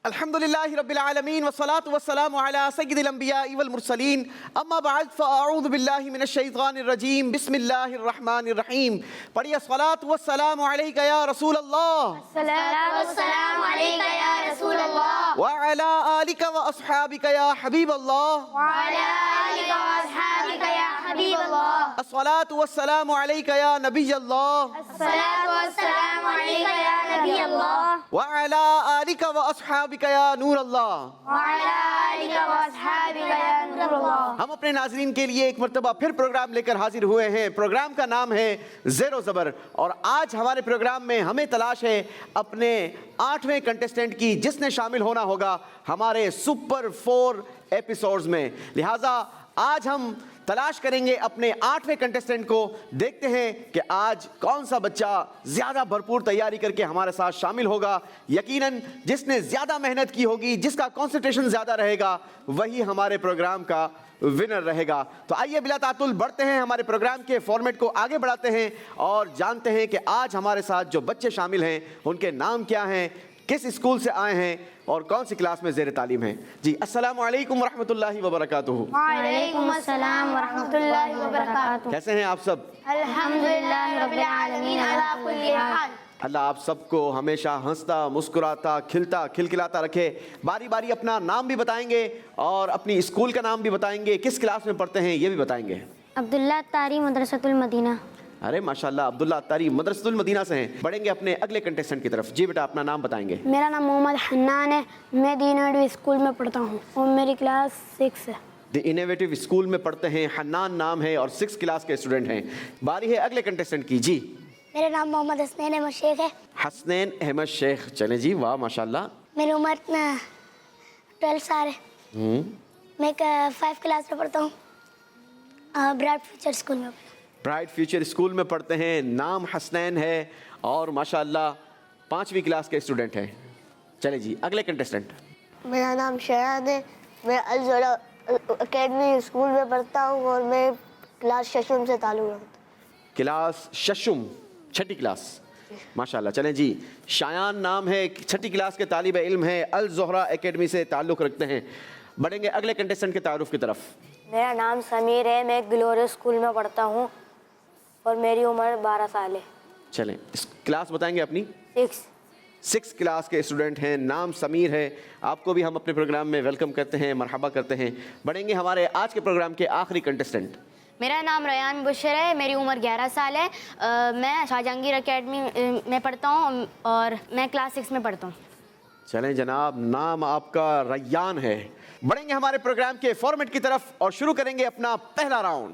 الحمد لله رب العالمين والصلاة والسلام على سيد الأنبياء والمرسلين أما بعد فأعوذ بالله من الشيطان الرجيم بسم الله الرحمن الرحيم پڑھیے الصلاة والسلام عليك يا رسول الله الصلاة والسلام عليك يا رسول الله وعلى آلك وأصحابك يا حبيب الله وعلى آلك وأصحابك يا حبيب الله الصلاة والسلام عليك يا نبي الله الصلاة والسلام عليك يا نبي الله وعلى آلك وأصحابك يا نور الله وعلى آلك وأصحابك يا نور الله. ہم اپنے ناظرین کے لیے ایک مرتبہ پھر پروگرام لے کر حاضر ہوئے ہیں. پروگرام کا نام ہے زیر و زبر اور آج ہمارے پروگرام میں ہمیں تلاش ہے اپنے 8ویں کنٹسٹنٹ کی جس نے شامل ہونا ہوگا ہمارے سپر 4 ایپیسوڈز میں. لہٰذا آج ہم تلاش کریں گے اپنے 8ویں کنٹسٹنٹ کو. دیکھتے ہیں کہ آج کون سا بچہ زیادہ بھرپور تیاری کر کے ہمارے ساتھ شامل ہوگا. یقیناً جس نے زیادہ محنت کی ہوگی, جس کا کنسنٹریشن زیادہ رہے گا, وہی ہمارے پروگرام کا ونر رہے گا. تو آئیے بلا تعطل بڑھتے ہیں, ہمارے پروگرام کے فارمیٹ کو آگے بڑھاتے ہیں اور جانتے ہیں کہ آج ہمارے ساتھ جو بچے شامل ہیں ان کے نام کیا ہیں, کس اسکول سے آئے ہیں اور کون سی کلاس میں زیر تعلیم ہیں. جی السلام علیکم ورحمۃ اللہ وبرکاتہ. وعلیکم السلام ورحمۃ اللہ وبرکاتہ. کیسے ہیں آپ سب؟ الحمدللہ رب العالمین علی کل حال. اللہ آپ سب کو ہمیشہ ہنستا, مسکراتا, کھلتا کھلکھلاتا رکھے. باری باری اپنا نام بھی بتائیں گے اور اپنی اسکول کا نام بھی بتائیں گے, کس کلاس میں پڑھتے ہیں یہ بھی بتائیں گے. عبداللہ الطاری مدرسۃ المدینہ. ارے ماشاءاللہ, عبداللہ الطاری مدرسۃ المدینہ سے ہیں. بڑھیں گے اپنے اگلے کنٹسٹنٹ کی طرف. جی بیٹا اپنا نام بتائیں گے. میرا نام محمد حنان ہے, میں دی انویٹو اسکول میں پڑھتا ہوں اور میری کلاس 6 ہے. دی انویٹو اسکول میں پڑھتے ہیں, حنان نام ہے اور 6 کلاس کے اسٹوڈنٹ ہیں. باری ہے اگلے کنٹسٹنٹ کی. جی میرا نام محمد حسنین احمد شیخ ہے. حسنین احمد شیخ. چلیں جی, واہ ماشاءاللہ. میری عمر 12 سال ہے. میں 5 کلاس میں پڑھتا ہوں, برائٹ فیوچر اسکول میں. برائٹ فیوچر اسکول میں پڑھتے ہیں, نام حسنین ہے اور ماشاءاللہ 5ویں کلاس کے اسٹوڈنٹ ہیں. چلیں جی اگلے کنٹسٹنٹ. میرا نام شایان ہے, میں الزہرا اکیڈمی اسکول میں پڑھتا ہوں اور میں کلاس ششم سے تعلق رکھتا ہوں. کلاس ششم, 6ٹھی کلاس. ماشاءاللہ. چلیں جی, شایان نام ہے, 6ٹھی کلاس کے طالب علم ہے, الزہرا اکیڈمی سے تعلق رکھتے ہیں. بڑھیں گے اگلے کنٹسٹنٹ کے تعارف کی طرف. میرا نام سمیر ہے, میں گلوریس اسکول میں پڑھتا ہوں اور میری عمر 12 سال ہے. چلیں کلاس بتائیں گے اپنی. 6 کلاس کے اسٹوڈنٹ ہیں, نام سمیر ہے. آپ کو بھی ہم اپنے پروگرام میں ویلکم کرتے ہیں, مرحبا کرتے ہیں. بڑھیں گے ہمارے آج کے پروگرام کے آخری کنٹسٹنٹ. میرا نام ریان بشر ہے, میری عمر 11 سال ہے. میں شاہ جہانگیر اکیڈمی میں پڑھتا ہوں اور میں کلاس 6 میں پڑھتا ہوں. چلیں جناب, نام آپ کا ریان ہے. بڑھیں گے ہمارے پروگرام کے فارمیٹ کی طرف اور شروع کریں گے اپنا پہلا راؤنڈ.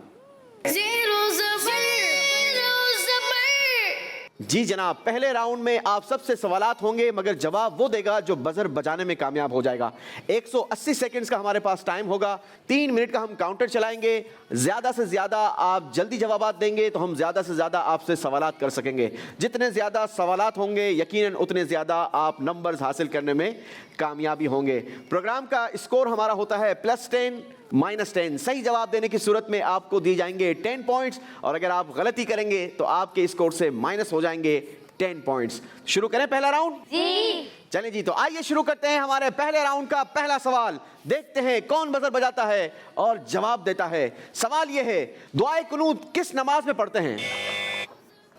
جی جناب, پہلے راؤنڈ میں آپ سب سے سوالات ہوں گے مگر جواب وہ دے گا جو بزر بجانے میں کامیاب ہو جائے گا. 180 سیکنڈز کا ہمارے پاس ٹائم ہوگا. 3 منٹ کا ہم کاؤنٹر چلائیں گے. زیادہ سے زیادہ آپ جلدی جوابات دیں گے تو ہم زیادہ سے زیادہ آپ سے سوالات کر سکیں گے. جتنے زیادہ سوالات ہوں گے یقیناً اتنے زیادہ آپ نمبرز حاصل کرنے میں کامیابی ہوں گے. پروگرام کا اسکور ہمارا ہوتا ہے +10 -10. صحیح جواب دینے کی صورت میں آپ کو دی جائیں گے 10 پوائنٹس اور اگر آپ غلطی کریں گے تو آپ کے اسکور سے مائنس ہو جائیں گے 10 پوائنٹس. شروع کریں پہلا راؤنڈ. جی چلیں جی, تو آئیے شروع کرتے ہیں ہمارے پہلے راؤنڈ کا پہلا سوال. دیکھتے ہیں کون بزر بجاتا ہے اور جواب دیتا ہے. سوال یہ ہے, دعائے قنوت کس نماز میں پڑھتے ہیں؟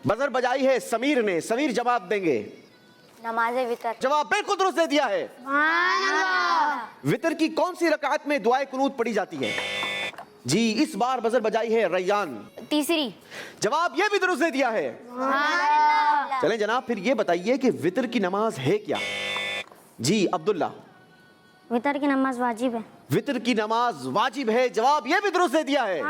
بزر بجائی ہے سمیر نے. سمیر جواب دیں گے. نماز وطر. جواب بالکل درست دے دیا ہے. وطر کی کون سی رکعت میں دعائے قنوت پڑھی جاتی ہے؟ جی اس بار بزر بجائی ہے ریان. تیسری. جواب یہ بھی درست دے دیا ہے. چلیں جناب, پھر یہ بتائیے کہ وطر کی نماز ہے کیا؟ جی عبداللہ. وطر کی نماز واجب ہے. وطر کی نماز واجب ہے. جواب یہ بھی درست دے دیا ہے.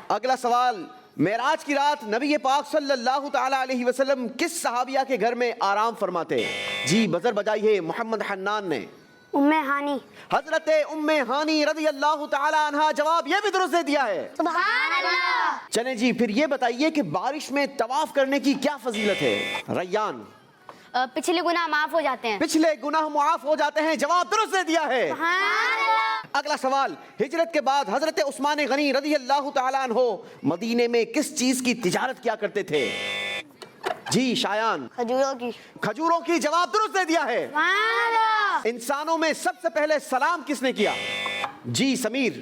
اگلا سوال, معراج کی رات نبی پاک صلی اللہ تعالی علیہ وسلم کس صحابیہ کے گھر میں آرام فرماتے؟ جی بزر بجائی ہے محمد حنان نے. ام ہانی. حضرت ام ہانی رضی اللہ تعالی عنہا. جواب یہ بھی درست دے دیا ہے. سبحان اللہ. چلیں جی, پھر یہ بتائیے کہ بارش میں طواف کرنے کی کیا فضیلت ہے؟ ریان. پچھلے گناہ معاف ہو جاتے ہیں. پچھلے گناہ معاف ہو جاتے ہیں. جواب درست دے دیا ہے. اگلا سوال, ہجرت کے بعد حضرت عثمان غنی رضی اللہ تعالی عنہ مدینے میں کس چیز کی تجارت کیا کرتے تھے؟ جی شایان. کھجوروں کی. کھجوروں کی. جواب درست دے دیا ہے. इंसानों में सबसे पहले सलाम किसने किया? जी समीर।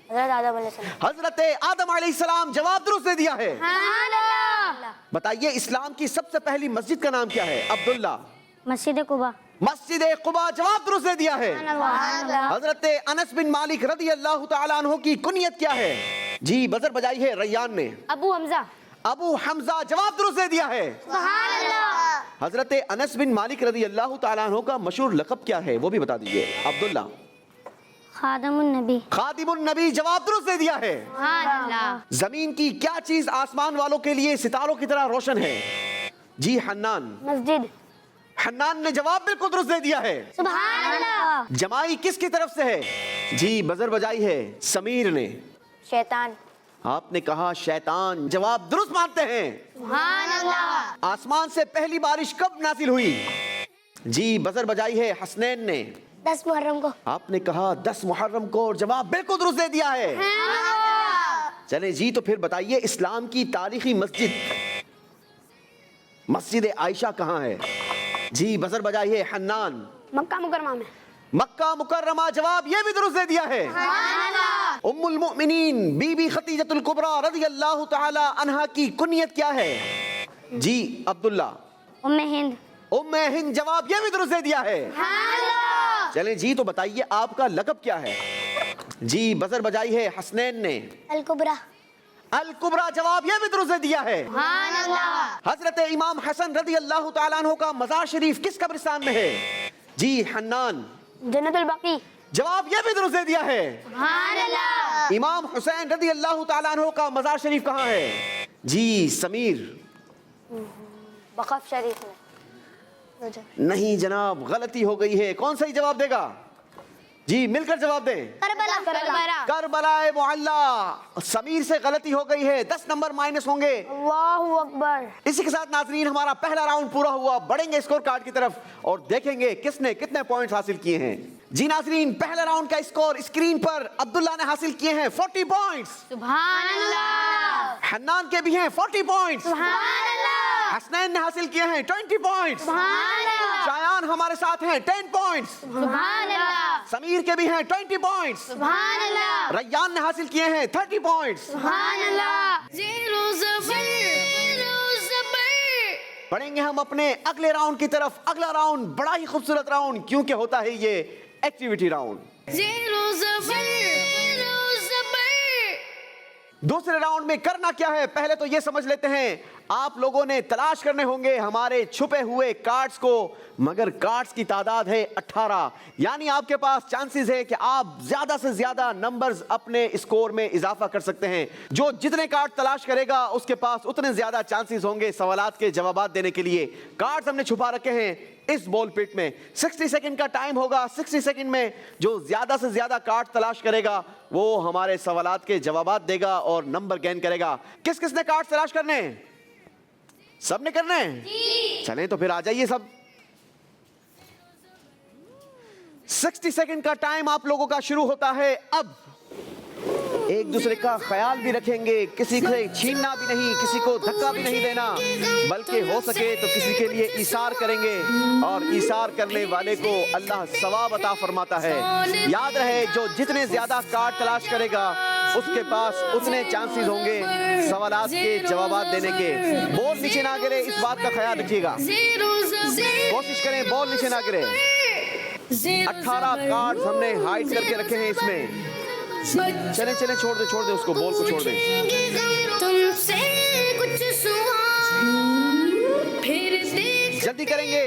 हज़रत आदम अलैहिस्सलाम। हजरत आदम अलैहिस्सलाम, जवाब दुरुस्त दे दिया है। बताइए इस्लाम की सबसे पहली मस्जिद का नाम क्या है? अब्दुल्ला। मस्जिद कुबा। मस्जिद कुबा, जवाब दुरुस्त दे दिया है। हजरत अनस बिन मालिक रदी अल्लाह तआला अन्हु की कुनियत क्या है? जी बजर बजाई है रैयान ने। अबू हमजा। अबू हमजा, जवाब दुरुस्त दे दिया है। हजरत अनस बिन मालिक रदी अल्लाह तआला अन्हु का मशहूर लक़ब क्या है वो भी बता दीजिए। अब्दुल्ला। खादिमुन नबी। खादिमुन नबी, जवाब दुरुस्त दे दिया है। जमीन की क्या चीज आसमान वालों के लिए सितारों की तरह रोशन है? जी हन्नान। मस्जिद। हन्नान ने जवाब बिल्कुल दुरुस्त दे दिया है। सुभान अल्लाह। जमाई किसकी तरफ से है? जी बजर बजाई है समीर ने। शैतान। आपने कहा शैतान, जवाब दुरुस्त मानते हैं। आसमान से पहली बारिश कब नाजिल हुई? जी बजर बजाई है हसनैन ने। 10 मुहर्रम को। आपने कहा 10 मुहर्रम को, और जवाब बिल्कुल दुरुस्त दे दिया है। चले जी, तो फिर बताइए इस्लाम की तारीखी मस्जिद आयशा कहाँ है? जी बजर बजाई है हन्नान। मक्का मुकरमा में। मक्का मुकर्रमा, जवाब ये भी दुरुस्त दे दिया है। उम्मुल मुमिनीन बीबी खतीजतुल कुबरा रज़ी अल्लाह तआला अन्हा की कुनियत क्या है? जी अब्दुल्ला। उम्मे हिंद। उम्मे हिंद, जवाब ये भी दुरुस्त दे दिया है। चलें जी, तो बताइए आपका लक़ब क्या है? जी बजर बजाई है हसनैन ने। अल कुबरा। अल कुबरा, जवाब ये भी दुरुस्त दे दिया है। हजरत इमाम हसन रज़ी अल्लाह तआला अन्हु का मज़ार शरीफ किस कब्रिस्तान में है? जी हन्नान। जन्नतुल बाकी। जवाब ये भी दुरुस्त दे दिया है। इमाम हुसैन रज़ी अल्लाह तआला अन्हु का मज़ार शरीफ कहाँ है? जी समीर। वक़फ़ शरीफ में। नहीं जनाब, गलती हो गई है। कौन सही जवाब देगा? जी मिलकर जवाब दें। करबला मुअल्ला। समीर से गलती हो गई है, 10 नंबर माइनस होंगे। अल्लाहु अकबर। इसी के साथ नाज़रीन हमारा पहला राउंड पूरा हुआ। बढ़ेंगे स्कोर कार्ड की तरफ और देखेंगे किसने कितने पॉइंट्स हासिल किए हैं। जी नाज़रीन, पहले राउंड का स्कोर स्क्रीन पर अब्दुल्ला ने हासिल किए हैं 40 पॉइंट्स। सुभान अल्लाह। हन्नान के भी हैं 40 पॉइंट्स। सुभान अल्लाह। हसनैन ने हासिल किए हैं 20 पॉइंट्स। सुभान अल्लाह। शायान हमारे साथ हैं 10 पॉइंट्स। सुभान अल्लाह। समीर के भी हैं 20 पॉइंट्स। सुभान अल्लाह। रैयान ने हासिल किए हैं 30 पॉइंट्स। सुभान अल्लाह। ज़ीरो ज़बर, ज़ीरो ज़बर। बढ़ेंगे हम अपने अगले राउंड की तरफ। अगला राउंड बड़ा ही खूबसूरत राउंड, क्योंकि होता है ये एक्टिविटी राउंड। ज़ीरो ज़बर, ज़ीरो ज़बर। दूसरे राउंड में करना क्या है, पहले तो ये समझ लेते हैं। आप लोगों ने तलाश करने होंगे हमारे छुपे हुए कार्ड्स को, मगर कार्ड्स की तादाद है 18, यानी आपके पास चांसेस है कि आप ज्यादा से ज्यादा नंबर्स अपने स्कोर में इजाफा कर सकते हैं। जो जितने कार्ड तलाश करेगा उसके पास उतने ज्यादा चांसेस होंगे सवालात के जवाब देने के लिए। कार्ड्स हमने छुपा रखे हैं इस बॉल पिट में। 60 सेकंड का टाइम होगा। 60 सेकंड में जो ज्यादा से ज्यादा कार्ड तलाश करेगा वो हमारे सवालात के जवाब देगा और नंबर गेन करेगा। किस किसने कार्ड तलाश करने? सबने करने हैं? चलें तो फिर आ जाइए सब। 60 सेकंड का टाइम आप लोगों का शुरू होता है अब। एक दूसरे का ख्याल भी रखेंगे, किसी से छीनना भी नहीं, किसी को धक्का भी नहीं देना, बल्कि हो सके तो किसी के लिए ईसार करेंगे, और ईसार करने वाले को अल्लाह सवाब अता फरमाता है। याद रहे, जो जितने ज्यादा कार्ड तलाश करेगा उसके पास उतने चांसेस होंगे सवालात के जवाब देने के। बॉल नीचे ना गिरे, इस बात का ख्याल रखिएगा। कोशिश करें बॉल नीचे ना गिरे। 18 कार्ड हमने हाइड करके रखे हैं इसमें। चले चले, छोड़ दे उसको, बॉल को छोड़ दे। तुमसे कुछ फिर जल्दी करेंगे,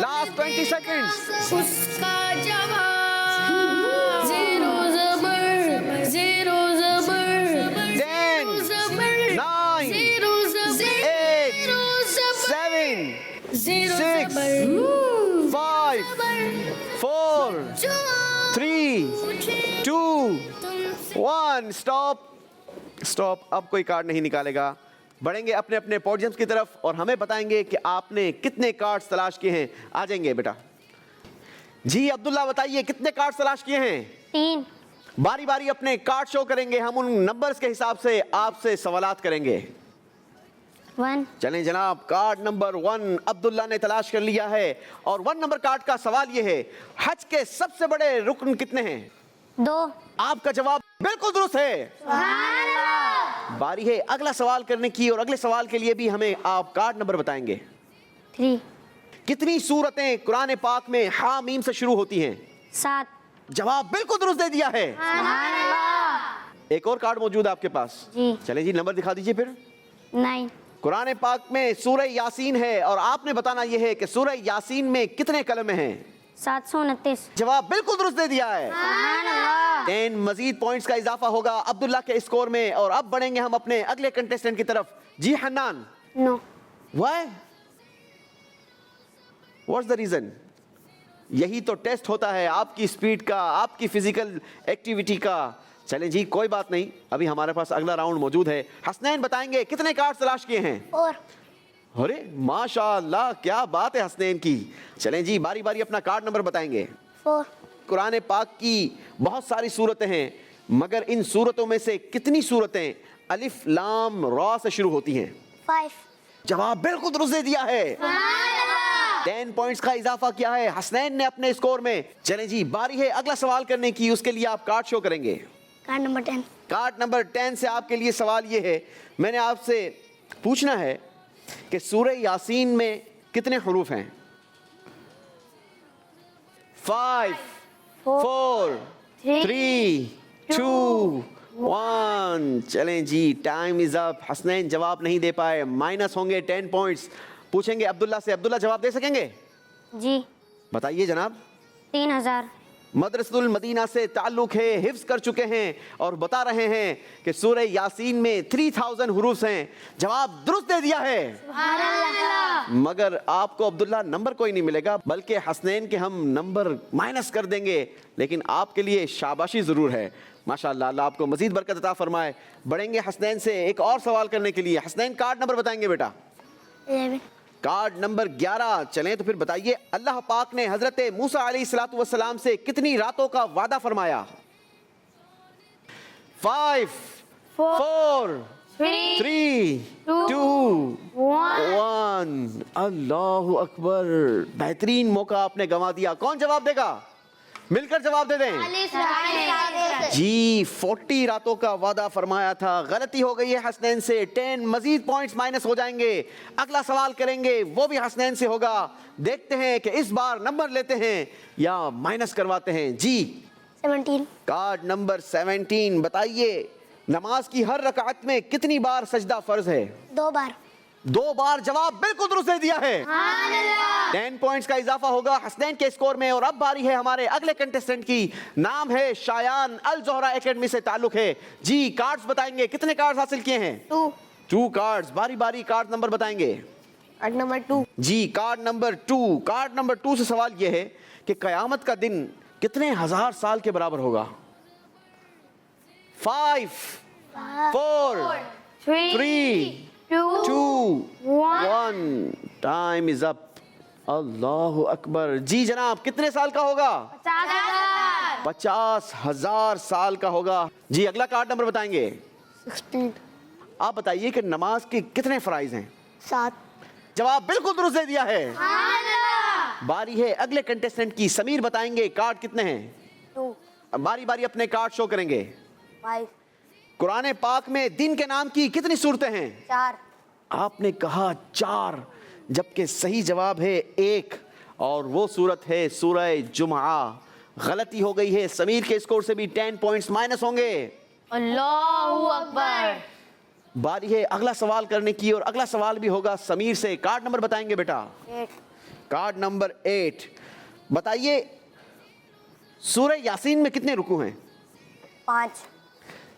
लास्ट 20 सेकंड्स। उसका जवाब ज़ीरो ज़बर, ज़ीरो ज़बर, 10 ज़बर, 9 ज़ीरो ज़बर, 8 ज़बर, 7 ज़ीरो 6 ज़बर, 5 4 3 2 1 स्टॉप। अब कोई कार्ड नहीं निकालेगा। बढ़ेंगे अपने अपने पोडियम्स की तरफ और हमें बताएंगे कि आपने कितने कार्ड्स तलाश किए हैं। आ जाएंगे बेटा। जी अब्दुल्ला बताइए कितने कार्ड्स तलाश किए हैं? 3। बारी बारी अपने कार्ड शो करेंगे, हम उन नंबर्स के हिसाब से आपसे सवालात करेंगे। 1. चलें जनाब, कार्ड नंबर 1 अब्दुल्ला ने तलाश कर लिया है और 1 नंबर कार्ड का सवाल ये है, हज के सबसे बड़े रुकन कितने हैं? 2. आपका जवाब बिल्कुल दुरुस्त है। बारी है अगला सवाल करने की और अगले सवाल के लिए भी हमें आप कार्ड नंबर बताएंगे। 3. कितनी सूरतें कुरान पाक में हा मीम से शुरू होती हैं? 7. जवाब बिल्कुल दुरुस्त दे दिया है। एक और कार्ड मौजूद है आपके पास जी। चलें जी, नंबर दिखा दीजिए फिर। 9. कुरान पाक में सूरह यासीन है और आपने बताना यह है कि सूरह यासीन में कितने कलमे हैं? 729. जवाब बिल्कुल दुरुस्त दे दिया है। 10 मजीद पॉइंट्स का इजाफा होगा अब्दुल्ला के स्कोर में और अब बढ़ेंगे हम अपने अगले कंटेस्टेंट की तरफ। जी Hannan, No. Why? What's the reason? यही तो टेस्ट होता है आपकी स्पीड का, आपकी फिजिकल एक्टिविटी का। चलें जी, कोई बात नहीं, अभी हमारे पास अगला राउंड मौजूद है। हसनैन बताएंगे कितने कार्ड तलाश किए हैं? और अरे माशाअल्लाह, क्या बात है हसनैन की। चलें जी, बारी बारी अपना कार्ड नंबर बताएंगे। 4. कुरान पाक की बहुत सारी सूरतें हैं, मगर इन सूरतों में से कितनी सूरतें अलिफ लाम रॉ से शुरू होती हैं? 5. जवाब बिल्कुल दुरुस्त दे दिया है। 10 पॉइंट्स का इजाफा किया है हसनैन ने अपने स्कोर में। चलें जी, बारी है अगला सवाल करने की, उसके लिए आप कार्ड शो करेंगे। Card number 10. कार्ड नंबर 10 से आपके लिए सवाल ये है, मैंने आपसे पूछना है कि सूरह यासीन में कितने हुरूफ हैं? 5 4 3 2 1। चलें जी, टाइम इज अप। हसनैन जवाब नहीं दे पाए, माइनस होंगे 10 पॉइंट्स। पूछेंगे अब्दुल्ला से, अब्दुल्ला जवाब दे सकेंगे? जी। बताइए जनाब। 3000. मदरसतुल मदीना से ताल्लुक है, हिफ्ज कर चुके हैं और बता रहे हैं कि सूरह यासीन में 3000 हुरूफ हैं। जवाब दुरुस्त दे दिया है। मगर आपको अब्दुल्ला नंबर कोई नहीं मिलेगा, बल्कि हसनैन के हम नंबर माइनस कर देंगे, लेकिन आपके लिए शाबाशी जरूर है। माशाअल्लाह, अल्लाह आपको मजीद बरकत अता फरमाए। बढ़ेंगे हसनैन से एक और सवाल करने के लिए। हसनैन कार्ड नंबर बताएंगे बेटा। 11. Card number 11। चलें तो फिर बताइए, अल्लाह पाक ने हजरत मूसा अलैहिस्सलातु वस्सलाम से कितनी रातों का वादा फरमाया? 5 4 3 2 1। अल्लाह अकबर, बेहतरीन मौका आपने गंवा दिया। कौन जवाब देगा? मिलकर जवाब दे दें। जी, 40 रातों का वादा फरमाया था। गलती हो गई है हसनैन से, 10 मजीद पॉइंट्स माइनस हो जाएंगे। अगला सवाल करेंगे, वो भी हसनैन से होगा। देखते हैं कि इस बार नंबर लेते हैं या माइनस करवाते हैं। जी 17. कार्ड नंबर 17 बताइए, नमाज की हर रकात में कितनी बार सजदा फर्ज है? 2 बार. 2 बार। जवाब बिल्कुल दुरुस्त दे दिया है। 10 पॉइंट्स का इजाफा होगा हसनैन के स्कोर में। और अब बारी है हमारे अगले कंटेस्टेंट की, नाम है शायान, अल जोहरा एकेडमी से ताल्लुक है। जी, कार्ड्स बताएंगे, कितने कार्ड्स हासिल किए हैं? 2 कार्ड्स। बारी बारी कार्ड नंबर बताएंगे। Card number 2. जी, कार्ड नंबर 2। कार्ड नंबर 2 से सवाल यह है कि कयामत का दिन कितने हजार साल के बराबर होगा? 5 4 3 2 1। Time is up. अल्लाह अकबर। जी जनाब, कितने साल का होगा? 50,000 साल का होगा। जी, अगला कार्ड नंबर बताएंगे। 16. आप बताइए कि नमाज के कितने फराइज हैं? 7. जवाब बिल्कुल दुरुस्त दे दिया है। बारी है अगले कंटेस्टेंट की, समीर बताएंगे कार्ड कितने हैं? 2. बारी बारी अपने कार्ड शो करेंगे। 5. कुरान पाक में दिन के नाम की कितनी सूरतें हैं? 4. आपने कहा 4, जबकि सही जवाब है 1 और वो सूरत है सूरह जुमआ। गलती हो गई है, समीर के स्कोर से भी 10 पॉइंट्स माइनस होंगे। अल्लाहू अकबर। बारी है अगला सवाल करने की और अगला सवाल भी होगा समीर से। कार्ड नंबर बताएंगे बेटा। 8. कार्ड नंबर 8 बताइए, सूरह यासीन में कितने रुकू हैं? 5.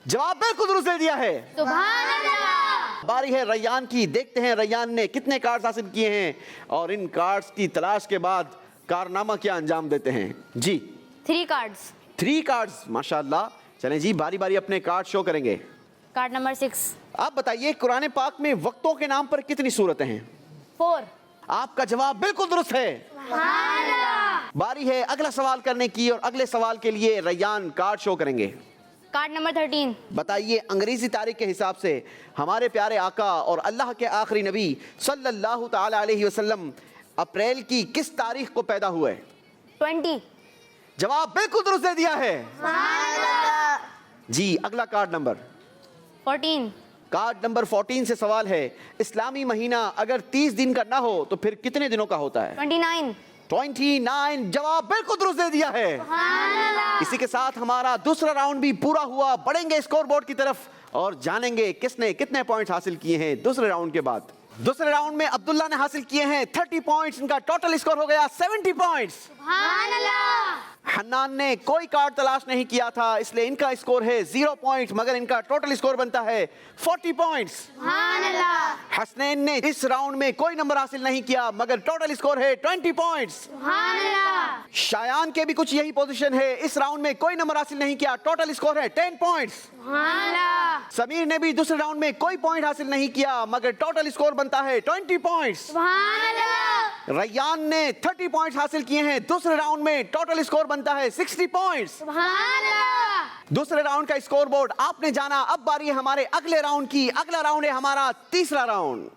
जवाब बिल्कुल दुरुस्त दे दिया है। सुभान अल्लाह। बारी है रैयान की, देखते हैं रैयान ने कितने कार्ड्स हासिल किए हैं और इन कार्ड्स की तलाश के बाद कारनामा क्या अंजाम देते हैं। जी 3 कार्ड्स। 3 कार्ड्स, माशाअल्लाह। चलें जी, बारी बारी अपने कार्ड शो करेंगे। Card number 6। आप बताइए, कुरान पाक में वक्तों के नाम पर कितनी सूरतें हैं? 4। आपका जवाब बिल्कुल दुरुस्त है। बारी है अगला सवाल करने की और अगले सवाल के लिए रैयान कार्ड शो करेंगे। Card number 13। बताइए अंग्रेजी तारीख के हिसाब से हमारे प्यारे आका और अल्लाह के आखिरी नबी सल्लल्लाहु ताला अलैहि वसल्लम अप्रैल की किस तारीख को पैदा हुए? 20। जवाब बिल्कुल दुरुस्त दे दिया है जी। अगला कार्ड नंबर 14। कार्ड नंबर 14 से सवाल है, इस्लामी महीना अगर 30 दिन का ना हो तो फिर कितने दिनों का होता है? 29। 29। जवाब बिल्कुल दुरुस्त दे दिया है। इसी के साथ हमारा दूसरा राउंड भी पूरा हुआ। बढ़ेंगे स्कोर बोर्ड की तरफ और जानेंगे किसने कितने पॉइंट्स हासिल किए हैं दूसरे राउंड के बाद। दूसरे राउंड में अब्दुल्ला ने हासिल किए हैं 30 पॉइंट्स। इनका टोटल स्कोर हो गया 70 पॉइंट्स। हन्नान ने कोई कार्ड तलाश नहीं किया था, इसलिए इनका स्कोर है 0 पॉइंट, मगर इनका टोटल स्कोर बनता है 40 पॉइंट्स। हसनैन ने इस राउंड में कोई नंबर हासिल नहीं किया, मगर टोटल स्कोर है 20 पॉइंट्स। शायान के भी कुछ यही पोजीशन है, इस राउंड में कोई नंबर हासिल नहीं किया, टोटल स्कोर है 10 पॉइंट्स। समीर ने भी दूसरे राउंड में कोई पॉइंट हासिल नहीं किया, मगर टोटल स्कोर बनता है 20 पॉइंट्स। रैयान ने 30 पॉइंट्स हासिल किए हैं दूसरे राउंड में, टोटल स्कोर बनता है 60 पॉइंट्स। दूसरे राउंड का स्कोर बोर्ड आपने जाना। अब बारी है हमारे अगले राउंड की। अगला राउंड है हमारा तीसरा राउंड।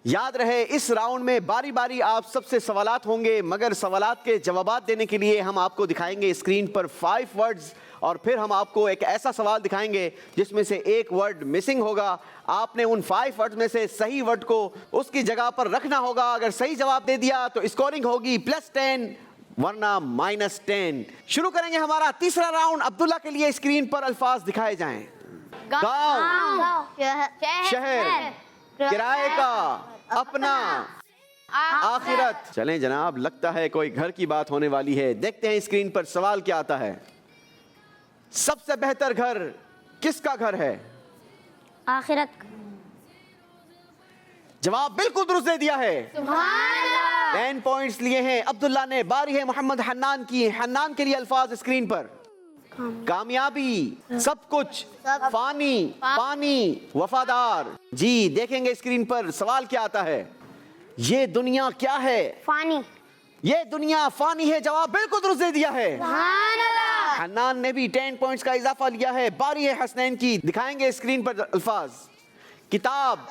याद रहे इस राउंड में बारी बारी आप सबसे सवालात होंगे, मगर सवालात के जवाबात देने के लिए हम आपको दिखाएंगे स्क्रीन पर 5 वर्ड्स और फिर हम आपको एक ऐसा सवाल दिखाएंगे जिसमें से एक वर्ड मिसिंग होगा। आपने उन 5 वर्ड्स में से सही वर्ड को उसकी जगह पर रखना होगा। अगर सही जवाब दे दिया तो स्कोरिंग होगी +10 वरना -10। शुरू करेंगे हमारा तीसरा राउंड। अब्दुल्ला के लिए स्क्रीन पर अल्फाज दिखाए जाएं। गांव, शहर, किराए का, अपना, आखिरत। चलें जनाब, लगता है कोई घर की बात होने वाली है। देखते हैं स्क्रीन पर सवाल क्या आता है। सबसे बेहतर घर किसका घर है? आखिरत। जवाब बिल्कुल दुरुस्त दे दिया है। 10 पॉइंट्स लिए हैं अब्दुल्ला ने। बारी है मोहम्मद हन्नान की। हन्नान के लिए अल्फाज स्क्रीन पर। कामयाबी, सब कुछ, फानी, पानी, वफादार। जी देखेंगे स्क्रीन पर सवाल क्या आता है। ये दुनिया क्या है? फानी। ये दुनिया फानी है। जवाब बिल्कुल दुरुस्त दे दिया है। हन्नान ने भी 10 पॉइंट्स का इजाफा लिया है। बारी है हसनैन की। दिखाएंगे स्क्रीन पर अल्फाज। किताब,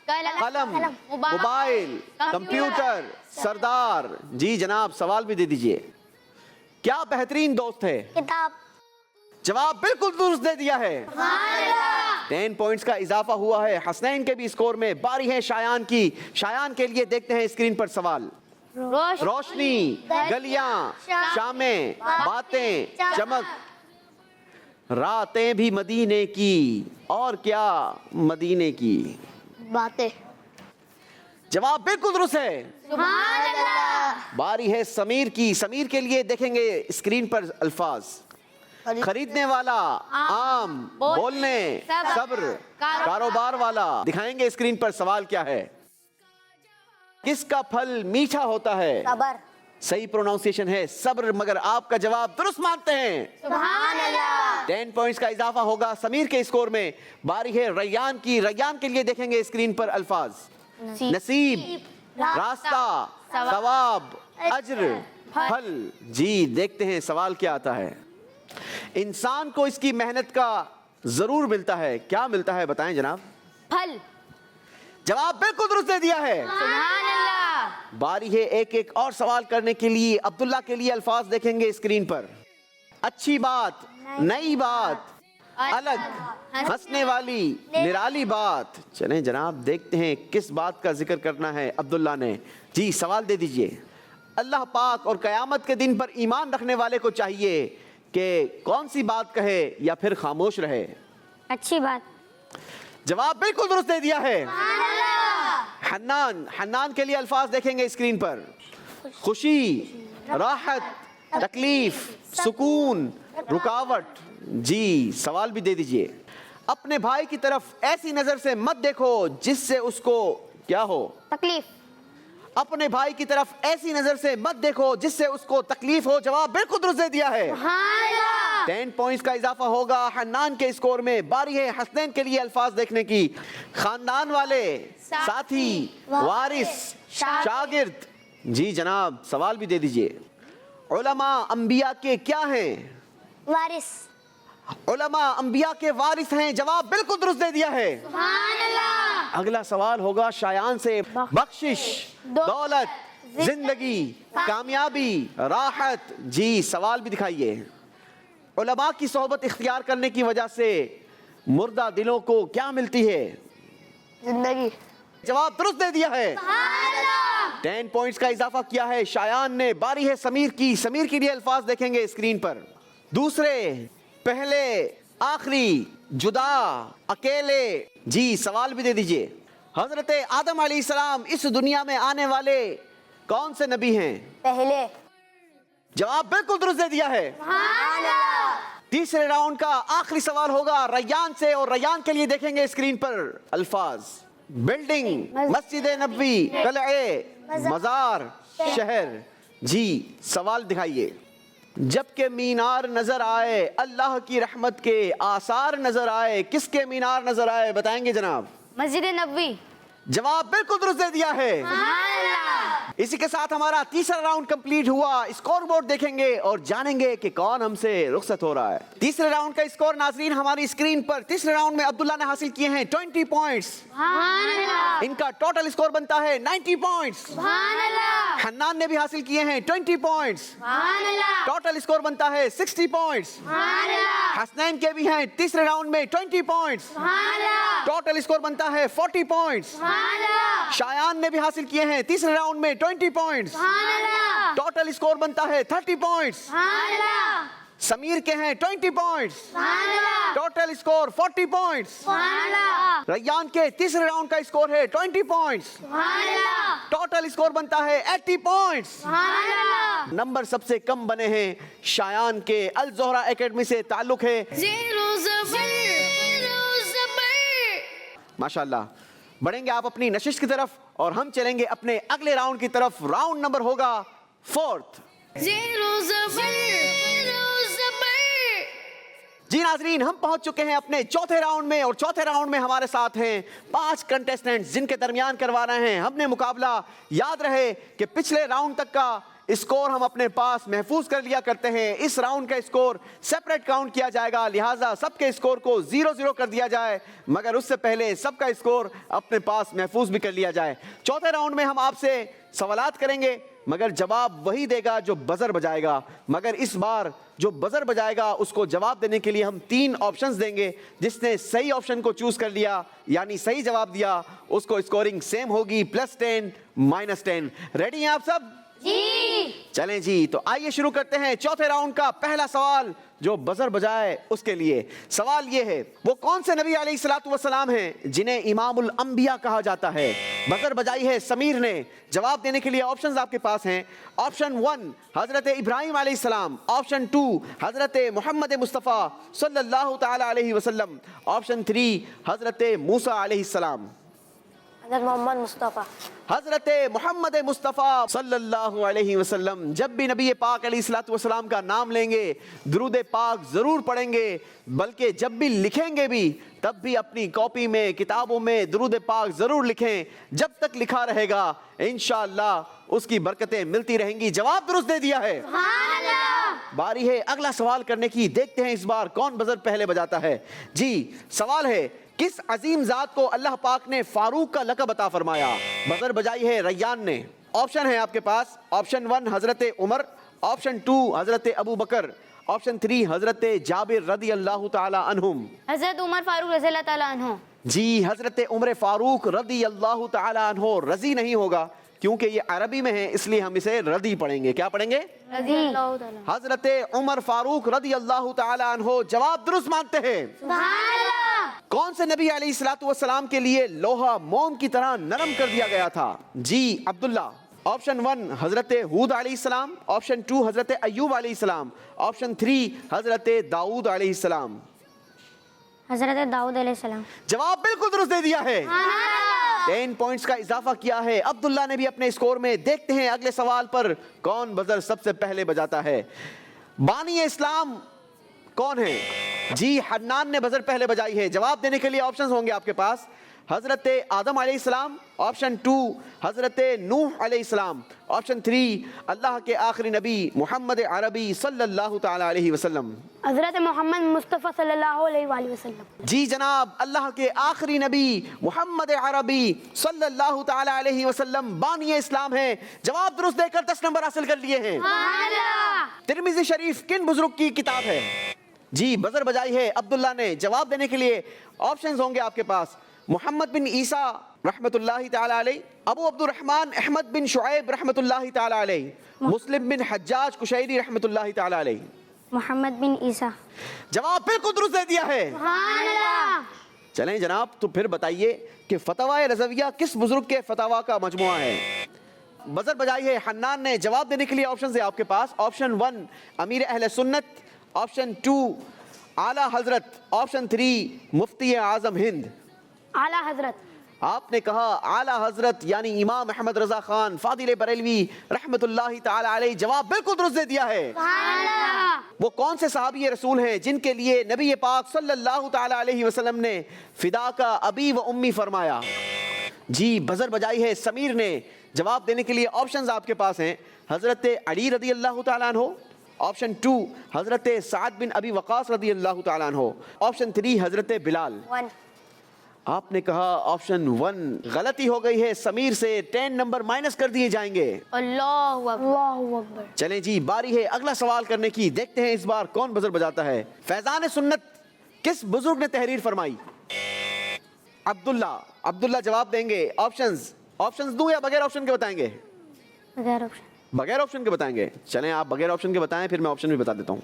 कलम, मोबाइल, कंप्यूटर, सरदार। जी जनाब सवाल भी दे दीजिए। क्या बेहतरीन दोस्त है? किताब। जवाब बिल्कुल दुरुस्त दे दिया है। 10 पॉइंट्स का इजाफा हुआ है हसनैन के भी स्कोर में। बारी है शायान की। शायान के लिए देखते हैं स्क्रीन पर सवाल। रोशनी, गलियां, शामें, बातें, चमक, रातें भी मदीने की, और क्या मदीने की? बातें। जवाब बिल्कुल दुरुस्त है। बारी है समीर की। समीर के लिए देखेंगे स्क्रीन पर अल्फाज। खरीदने वाला, आम, बोलने, सब्र, कारोबार वाला। दिखाएंगे स्क्रीन पर सवाल क्या है। किसका फल मीठा होता है? सबर। सही प्रोनाउंसिएशन है सब्र, मगर आपका जवाब दुरुस्त मानते हैं। 10 पॉइंट्स का इजाफा होगा समीर के स्कोर में। बारी है रैयान की। रैयान के लिए देखेंगे स्क्रीन पर अल्फाज। नसीब, रास्ता, सवाब, अज्र, फल। जी देखते हैं सवाल क्या आता है। इंसान को इसकी मेहनत का जरूर मिलता है। क्या मिलता है बताएं जनाब? फल। जवाब बिल्कुल दुरुस्त दे दिया है। बारी है एक एक और सवाल करने के लिए। अब्दुल्ला के लिए अल्फाज देखेंगे स्क्रीन पर। अच्छी बात, नई बात, अलग, हंसने वाली, निराली बात। चलें जनाब देखते हैं किस बात का जिक्र करना है अब्दुल्ला ने। जी सवाल दे दीजिए। अल्लाह पाक और क़यामत के दिन पर ईमान रखने वाले को चाहिए कि कौन सी बात कहे या फिर खामोश रहे? अच्छी बात। जवाब बिल्कुल दुरुस्त दे दिया है। हन्नान के लिए अल्फाज देखेंगे स्क्रीन पर। खुशी, राहत, तकलीफ, सुकून, रुकावट। जी सवाल भी दे दीजिए। अपने भाई की तरफ ऐसी नजर से मत देखो जिससे उसको क्या हो? तकलीफ। अपने भाई की तरफ ऐसी नजर से मत देखो जिससे उसको तकलीफ हो। जवाब बिल्कुल दुरुस्त दे दिया है। 10 पॉइंट्स का इजाफा होगा हन्नान के स्कोर में। बारी है हसनैन के लिए अल्फाज देखने की। खानदान वाले, साथी, वारिस, शागिर्द। जी जनाब सवाल भी दे दीजिए। उलमा अंबिया के क्या हैं? वारिस। उलमा अंबिया के वारिस हैं। जवाब बिल्कुल दुरुस्त दे दिया है। अगला सवाल होगा शायान से। बख्शिश, दौलत, जिंदगी, कामयाबी, राहत। जी सवाल भी दिखाइए। उलमा की सोहबत इख्तियार करने की वजह से मुर्दा दिलों को क्या मिलती है? जिंदगी। जवाब दुरुस्त दे दिया है। 10 पॉइंट्स का इजाफा किया है शायान ने। बारी है समीर की। समीर के लिए अल्फाज देखेंगे स्क्रीन पर। दूसरे, पहले, आखिरी, जुदा, अकेले। जी सवाल भी दे दीजिए। हजरत आदम अलैहिस्सलाम इस दुनिया में आने वाले कौन से नबी हैं? पहले। जवाब बिल्कुल दुरुस्त दे दिया है। तीसरे राउंड का आखिरी सवाल होगा रैयान से, और रैयान के लिए देखेंगे स्क्रीन पर अल्फाज। बिल्डिंग, मस्जिद नबवी, कलए, मजार, शहर। जी सवाल दिखाइए। जबकि मीनार नजर आए, अल्लाह की रहमत के आसार नजर आए, किसके मीनार नजर आए बताएंगे जनाब? मस्जिद नबवी। जवाब बिल्कुल दुरुस्त दे दिया है। इसी के साथ हमारा तीसरा राउंड कंप्लीट हुआ। स्कोर बोर्ड देखेंगे और जानेंगे कि कौन हमसे रुखसत हो रहा है। तीसरे राउंड का स्कोर नाजरीन हमारी स्क्रीन पर। तीसरे राउंड में अब्दुल्ला ने हासिल किए हैं 20 पॉइंट्स। इनका टोटल स्कोर बनता है 90 पॉइंट्स। हन्नान ने भी हासिल किए हैं 20 पॉइंट्स। टोटल स्कोर बनता है 60 पॉइंट्स। हसनैन के भी हैं तीसरे राउंड में 20 पॉइंट्स। टोटल स्कोर बनता है 40 पॉइंट्स। शायान ने भी हासिल किए हैं तीसरे राउंड में 20 पॉइंट्स। टोटल स्कोर बनता है 30 पॉइंट्स। समीर के हैं 20 points. Total score 40 points. Rayyan के तीसरे राउंड का स्कोर है 20 पॉइंट्स। टोटल स्कोर बनता है 80 पॉइंट्स। नंबर सबसे कम बने हैं शायान के। अल ज़ोहरा एकेडमी से ताल्लुक है। माशाल्लाह। बढ़ेंगे आप अपनी नशिश की तरफ और हम चलेंगे अपने अगले राउंड की तरफ। राउंड नंबर होगा 4th। जी नाजरीन, हम पहुंच चुके हैं अपने चौथे राउंड में, और चौथे राउंड में हमारे साथ हैं 5 कंटेस्टेंट्स जिनके दरमियान करवा रहे हैं हमने मुकाबला। याद रहे कि पिछले राउंड तक का स्कोर हम अपने पास महफूज कर लिया करते हैं। इस राउंड का स्कोर सेपरेट काउंट किया जाएगा, लिहाजा सबके स्कोर को 0-0 कर दिया जाए, मगर उससे पहले सबका स्कोर अपने पास महफूज भी कर लिया जाए। चौथे राउंड में हम आपसे सवालात करेंगे, मगर जवाब वही देगा जो बजर बजाएगा। मगर इस बार जो बजर बजाएगा उसको जवाब देने के लिए हम 3 ऑप्शंस देंगे। जिसने सही ऑप्शन को चूज कर लिया यानी सही जवाब दिया, उसको स्कोरिंग सेम होगी, +10 -10। रेडी हैं आप सब? जी। चलें जी, तो आइए शुरू करते हैं चौथे राउंड का पहला सवाल। जो बजर बजाए उसके लिए सवाल ये है, वो कौन से नबी अलैहिस्सलातु वस्सलाम हैं जिन्हें इमामुल अंबिया कहा जाता है? बजर बजाई है समीर ने। जवाब देने के लिए ऑप्शंस आपके पास हैं। ऑप्शन 1 हजरत इब्राहिम अलैहिस्सलाम, ऑप्शन 2 हजरत मोहम्मद मुस्तफ़ा सल्लल्लाहु तआला अलैहि वसल्लम, ऑप्शन 3 हजरत मूसा अलैहिस्सलाम। हज़रत मोहम्मद मुस्तफ़ा। हजरत मोहम्मद मुस्तफ़ा सल्लल्लाहु अलैहि वसल्लम। जब भी नबी पाक अलैहिस्सलातु वस्सलाम का नाम लेंगे दुरूद पाक जरूर पढ़ेंगे, बल्कि जब भी लिखेंगे भी तब भी अपनी कॉपी में, किताबों में दुरूद पाक जरूर लिखें। जब तक लिखा रहेगा इंशाअल्लाह उसकी बरकतें मिलती रहेंगी। जवाब दुरुस्त दे दिया है। बारी है अगला सवाल करने की। देखते हैं इस बार कौन बजर पहले बजाता है। जी सवाल है, किस अजीम जात को अल्लाह पाक ने फारूक का लक़ब अता फरमाया? बजर बजाई है रैयान ने। ऑप्शन है आपके पास। ऑप्शन 1 हजरत उमर, ऑप्शन 2 हजरत अबू बकर, ऑप्शन 3 हजरत जाबिर रदी अल्लाह ताला अन्हुम। हजरत उमर फारूक रज़ी अल्लाह ताला अन्हु। जी हजरत उमर फारूक रदी अल्लाह ताला अन्हु। रजी नहीं होगा क्योंकि ये अरबी में है, इसलिए हम इसे रदी पढ़ेंगे। क्या पढ़ेंगे? रज़ी अल्लाह ताला। हजरत उमर फारूक रदी अल्लाह ताला अन्हु। जवाब दुरुस्त मानते हैं। कौन से नबी अलैहिस्सलातु वस्सलाम के लिए लोहा मोम की तरह नरम कर दिया गया था? जी अब्दुल्ला। ऑप्शन 1 हजरत हूद अलैहिस्सलाम, ऑप्शन 2 हजरत अय्यूब अलैहिस्सलाम, ऑप्शन 3 हजरत दाऊद अलैहिस्सलाम। हज़रत दाऊद अलैहिस्सलाम। जवाब बिल्कुल दुरुस्त दे दिया है। 10 पॉइंट्स का इजाफा किया है अब्दुल्ला ने भी अपने स्कोर में। देखते हैं अगले सवाल पर कौन बजर सबसे पहले बजाता है। बानी इस्लाम कौन है? जी हन्नान ने बजर पहले बजाई है। जवाब देने के लिए ऑप्शंस होंगे आपके पास। حضرت آدم علیہ السلام, آپشن 2 حضرت نوح علیہ السلام, آپشن 3 اللہ کے آخری نبی محمد عربی صلی اللہ تعالی علیہ وسلم. حضرت محمد مصطفیٰ صلی اللہ علیہ وآلہ وسلم. جی جناب, اللہ کے آخری نبی محمد عربی صلی اللہ تعالی علیہ وسلم بانی اسلام ہیں. جواب درست دے کر 10 نمبر حاصل کر لیے ہیں. ترمذی شریف کن بزرگ کی کتاب ہے؟ جی بزر بجائی ہے عبداللہ نے. جواب دینے کے لیے آپشنز ہوں گے آپ کے پاس. محمد بن عیسیٰ رحمت اللہ تعالی علیہ, ابو عبد الرحمن احمد بن شعیب رحمت اللہ تعالی علیہ, مسلم بن حجاج قشیری رحمت اللہ تعالی علیہ. محمد بن عیسیٰ. جواب بالکل درست دے دیا ہے. چلیں جناب, تو پھر بتائیے کہ فتاوی رضویہ کس بزرگ کے فتاوا کا مجموعہ ہے؟ بزر بجائی ہے حنان نے. جواب دینے کے لیے آپشنز ہیں آپ کے پاس. آپشن 1 امیر اہل سنت, آپشن 2 اعلیٰ حضرت, آپشن 3 مفتی اعظم ہند. اعلیٰ حضرت. آپ نے کہا اعلیٰ حضرت یعنی امام احمد رضا خان فاضل بریلوی رحمت اللہ تعالی علیہ. جواب بالکل درست دے دیا ہے. وہ کون سے صحابی رسول ہیں جن کے لیے نبی پاک صلی اللہ تعالی علیہ وسلم نے فدا کا ابی و امی فرمایا؟ جی بزر بجائی ہے سمیر نے. جواب دینے کے لیے آپشنز آپ کے پاس ہیں. حضرت علی رضی اللہ تعالیٰ عنہ, آپشن 2 حضرت سعد بن ابی وقاص رضی اللہ تعالیٰ عنہ, آپشن 3 حضرت بلال. 1. آپ نے کہا آپشن 1 غلطی ہو گئی ہے سمیر سے. 10 نمبر مائنس کر دیے جائیں گے. اللہ اکبر. اللہ اکبر. چلیں جی, باری ہے اگلا سوال کرنے کی. دیکھتے ہیں اس بار کون بزر بجاتا ہے. فیضان سنت کس بزرگ نے تحریر فرمائی؟ عبداللہ جواب دیں گے. آپشنز دوں یا بغیر آپشن کے بتائیں گے؟ بغیر آپشن. بغیر آپشن کے بتائیں گے. چلیں آپ بغیر آپشن کے بتائیں, پھر میں آپشن بھی بتا دیتا ہوں.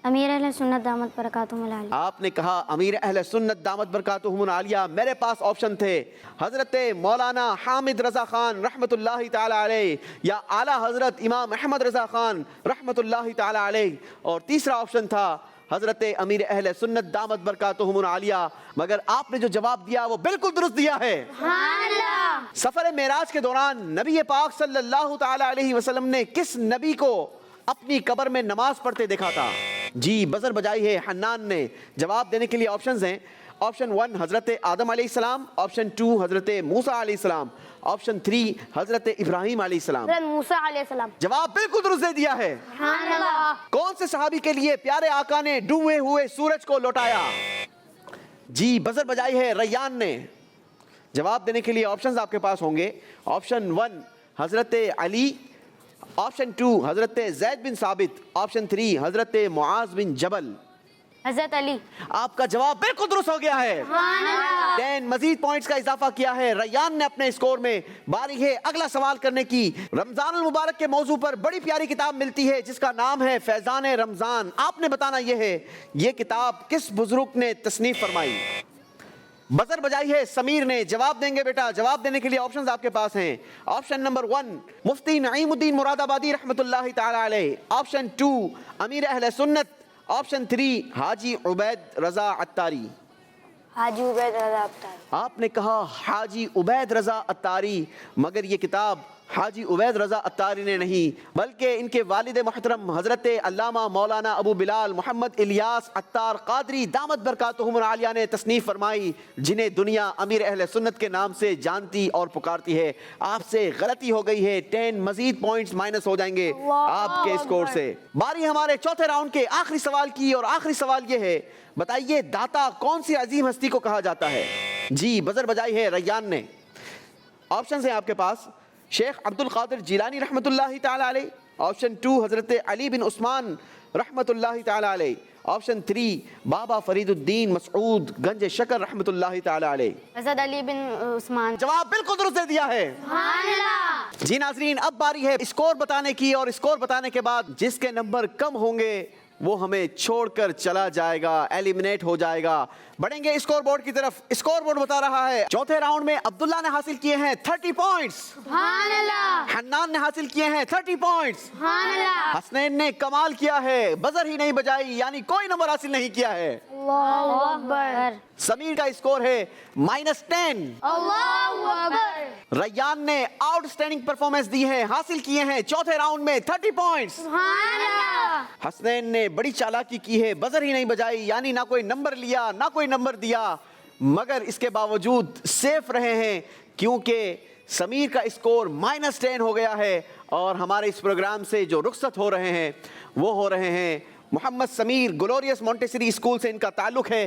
امیر اہل سنت دامت برکاتہم العالیہ. آپ نے کہا امیر اہل سنت دامت برکاتہم العالیہ. میرے پاس آپشن تھے حضرت مولانا حامد رضا خان رحمت اللہ تعالی علیہ یا اعلیٰ حضرت امام احمد رضا خان رحمت اللہ تعالی علیہ, اور تیسرا آپشن تھا حضرت امیر اہل سنت دامت برکاتہم العالیہ. مگر آپ نے جو جواب دیا وہ بالکل درست دیا ہے. سفر معراج کے دوران نبی پاک صلی اللہ تعالی علیہ وسلم نے کس نبی کو اپنی قبر میں نماز پڑھتے دیکھا تھا؟ جی بزر بجائی ہے حنان نے. جواب دینے کے لیے آپشنز ہیں. آپشن 1 حضرت آدم علیہ السلام, آپشن 2 حضرت موسیٰ علیہ السلام, آپشن 3 حضرت ابراہیم علیہ السلام. حضرت موسیٰ علیہ السلام. جواب بالکل درست دے دیا ہے. کون سے صحابی کے لیے پیارے آقا نے ڈوبے ہوئے سورج کو لوٹایا؟ جی بزر بجائی ہے ریان نے. جواب دینے کے لیے آپشنز آپ کے پاس ہوں گے. آپشن 1 حضرت علی, آپشن 2 حضرت زید بن ثابت, آپشن 3 حضرت معاذ بن جبل. حضرت علی. آپ کا جواب بالکل درست ہو گیا ہے. 10 مزید پوائنٹس کا اضافہ کیا ہے ریان نے اپنے اسکور میں. باری ہے اگلا سوال کرنے کی. رمضان المبارک کے موضوع پر بڑی پیاری کتاب ملتی ہے جس کا نام ہے فیضان رمضان. آپ نے بتانا یہ ہے یہ کتاب کس بزرگ نے تصنیف فرمائی؟ بزر بجائی ہے سمیر نے. جواب دیں گے بیٹا. جواب دینے کے لیے آپشنز آپ کے پاس ہیں. آپشن نمبر 1 مفتی نعیم الدین مراد آبادی رحمت اللہ تعالی علیہ, آپشن 2 امیر اہل سنت, آپشن 3 حاجی عبید رضا عطاری. حاجی عبید رضا عطاری. آپ نے کہا حاجی عبید رضا عطاری, مگر یہ کتاب حاجی عبید رضا عطاری نے نہیں بلکہ ان کے والد محترم حضرت علامہ مولانا ابو بلال محمد الیاس عطار قادری دامت برکاتہم العالیہ نے تصنیف فرمائی, جنہیں دنیا امیر اہل سنت کے نام سے جانتی اور پکارتی ہے. آپ سے غلطی ہو گئی ہے. 10 مزید پوائنٹس مائنس ہو جائیں گے آپ کے اسکور سے. باری ہمارے چوتھے راؤنڈ کے آخری سوال کی, اور آخری سوال یہ ہے بتائیے داتا کون سی عظیم ہستی کو کہا جاتا ہے؟ جی بزر بجائی ہے ریان نے. آپشنز ہیں آپ کے پاس. شیخ عبد القادر جیلانی رحمت اللہ تعالی علیہ, آپشن 2 حضرت علی بن عثمان رحمت اللہ تعالی علیہ, آپشن 3 بابا فرید الدین مسعود گنج شکر رحمت اللہ تعالی علیہ. حضرت علی بن عثمان. جواب بالکل درست دے دیا ہے. جی ناظرین, اب باری ہے اسکور بتانے کی, اور اسکور بتانے کے بعد جس کے نمبر کم ہوں گے وہ ہمیں چھوڑ کر چلا جائے گا, ایلیمنیٹ ہو جائے گا. بڑھیں گے اسکور بورڈ کی طرف. اسکور بورڈ بتا رہا ہے چوتھے راؤنڈ میں عبداللہ نے حاصل کیے ہیں 30 پوائنٹس, حنان نے حاصل کیے ہیں 30 پوائنٹس, حسنین نے کمال کیا ہے, بزر ہی نہیں بجائی یعنی کوئی نمبر حاصل نہیں کیا ہے. اللہ اکبر. سمیر کا اسکور ہے -10. ریان نے آؤٹ سٹینڈنگ پرفارمنس دی ہے, حاصل کیے ہیں چوتھے راؤنڈ میں 30 پوائنٹس. حسنین نے بڑی چالاکی کی ہے, بزر ہی نہیں بجائی یعنی نہ کوئی نمبر لیا نہ کوئی نمبر دیا, मगर इसके बावजूद सेफ रहे हैं क्योंकि समीर का स्कोर -10 हो गया है और हमारे इस प्रोग्राम से जो रुखसत हो रहे हैं वो हो रहे हैं Mohammad Sameer. Glorious Montessori school से इनका ताल्लुक है।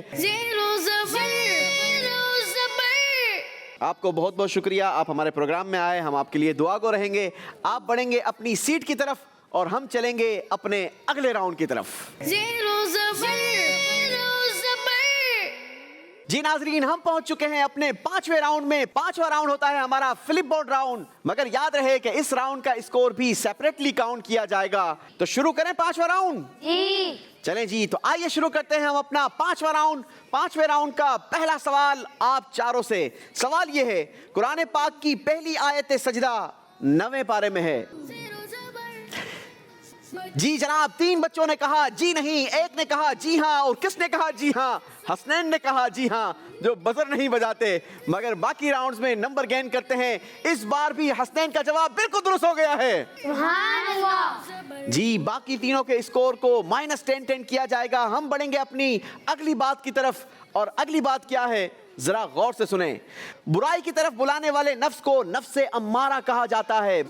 आपको बहुत बहुत शुक्रिया, आप हमारे प्रोग्राम में आए, हम आपके लिए दुआ गो रहेंगे। आप बढ़ेंगे अपनी सीट की तरफ और हम चलेंगे अपने अगले राउंड की तरफ। जी नाजरीन, हम पहुंच चुके हैं अपने 5वें राउंड में। 5वां राउंड होता है हमारा फ्लिप बोर्ड राउंड, मगर याद रहे कि इस राउंड का स्कोर भी सेपरेटली काउंट किया जाएगा। तो शुरू करें 5वां राउंड। जी चलें जी, तो आइए शुरू करते हैं हम अपना 5वां राउंड। 5वें राउंड का पहला सवाल आप चारों से। सवाल ये है, कुरान पाक की पहली आयत सजदा 9वें पारे में है। जी जनाब, 3 बच्चों ने कहा जी नहीं, एक ने कहा जी हाँ, और किसने कहा जी हाँ? हसनैन ने कहा जी हाँ, जो बजर नहीं बजाते मगर बाकी राउंड्स में नंबर गेन करते हैं। इस बार भी हसनैन का जवाब बिल्कुल दुरुस्त हो गया है। सुभान अल्लाह। जी, बाकी तीनों के स्कोर को -10 किया जाएगा। हम बढ़ेंगे अपनी अगली बात की तरफ, और अगली बात क्या है जरा गौर से सुने। बुराई की तरफ बुलाने वाले नफ्स को नफ्से अम्मारा कहा जाता है।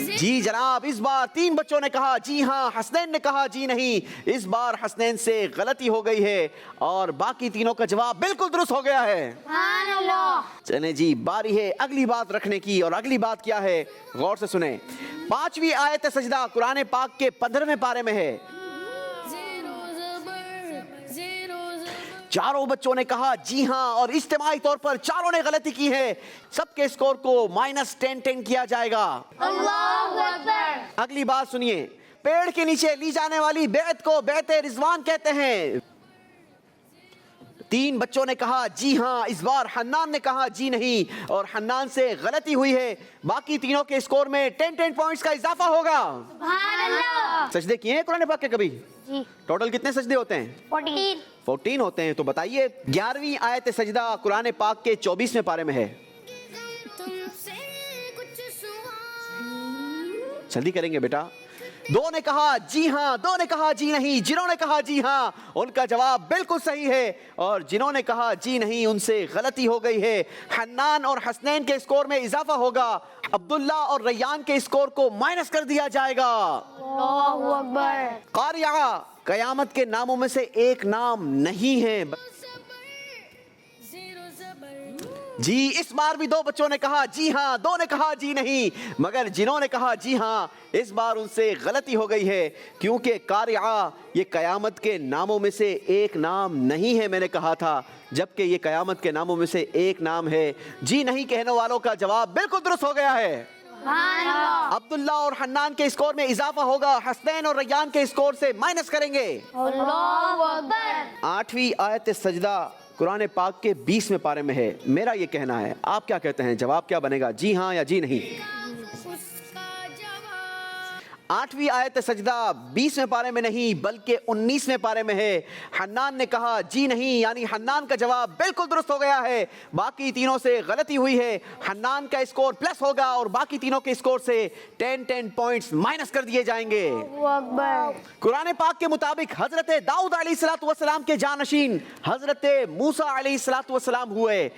जी जनाब, इस बार 3 बच्चों ने कहा जी हाँ, हसनैन ने कहा जी नहीं। इस बार हसनैन से गलती हो गई है और बाकी तीनों का जवाब बिल्कुल दुरुस्त हो गया है। सुभान अल्लाह। चलें जी, बारी है अगली बात रखने की, और अगली बात क्या है गौर से सुने। 5वीं आयत सजदा कुरान पाक के 15वें पारे में है। चारों बच्चों ने कहा जी हाँ और इज्तिमाई तौर पर चारों ने गलती की है। सबके स्कोर को -10 किया जाएगा। अल्लाहु अकबर। अगली बात सुनिए। पेड़ के नीचे ली जाने वाली बेअत को बेअते रिजवान कहते हैं। 3 बच्चों ने कहा जी हाँ, इस बार हन्नान ने कहा जी नहीं और हन्नान से गलती हुई है। बाकी तीनों के स्कोर में 10 पॉइंट्स का इजाफा होगा। सुभान अल्लाह। सजदे किए हैं कुरान पाक के कभी? जी। टोटल कितने सजदे होते हैं? 14 होते हैं। तो बताइए, 11वीं आयत सजदा कुरान पाक के 24वें पारे में है। जल्दी करेंगे बेटा। 2 ने कहा जी हाँ, 2 ने कहा जी नहीं। जिन्होंने कहा जी हाँ उनका जवाब बिल्कुल सही है, और जिन्होंने कहा जी नहीं उनसे गलती हो गई है। हन्नान और हसनैन के स्कोर में इजाफा होगा। अब्दुल्ला और रैयान के स्कोर को माइनस कर दिया जाएगा। अल्लाहु अकबर। कारिया कयामत के नामों में से एक नाम नहीं है। जी, इस बार भी 2 बच्चों ने कहा जी हाँ, 2 ने कहा जी नहीं, मगर जिन्होंने कहा जी हाँ इस बार उनसे गलती हो गई है, क्योंकि कारिया ये कयामत के नामों में से एक नाम नहीं है मैंने कहा था, जबकि ये कयामत के नामों में से एक नाम है। जी नहीं कहने वालों का जवाब बिल्कुल दुरुस्त हो गया है। अब्दुल्ला और हन्नान के स्कोर में इजाफा होगा। हसनैन और रैयान के स्कोर से माइनस करेंगे। अल्लाहु अकबर। 8वीं आयत सजदा कुरान पाक के 20वें पारे में है। मेरा ये कहना है, आप क्या कहते हैं? जवाब क्या बनेगा, जी हाँ या जी नहीं? 8वीं आयत सजदा 20वें पारे में नहीं बल्कि 19वें पारे में है। हन्नान ने कहा जी नहीं, यानी हन्नान का जवाब बिल्कुल दुरुस्त हो गया है। बाकी तीनों से गलती हुई है। हन्नान का स्कोर प्लस होगा और बाकी तीनों के स्कोर से 10 पॉइंट्स माइनस कर दिए जाएंगे। कुरान पाक के मुताबिक हजरत दाऊद अलैहिस्सलाम के जानशीन हजरत मूसा अलैहिस्सलाम हुए।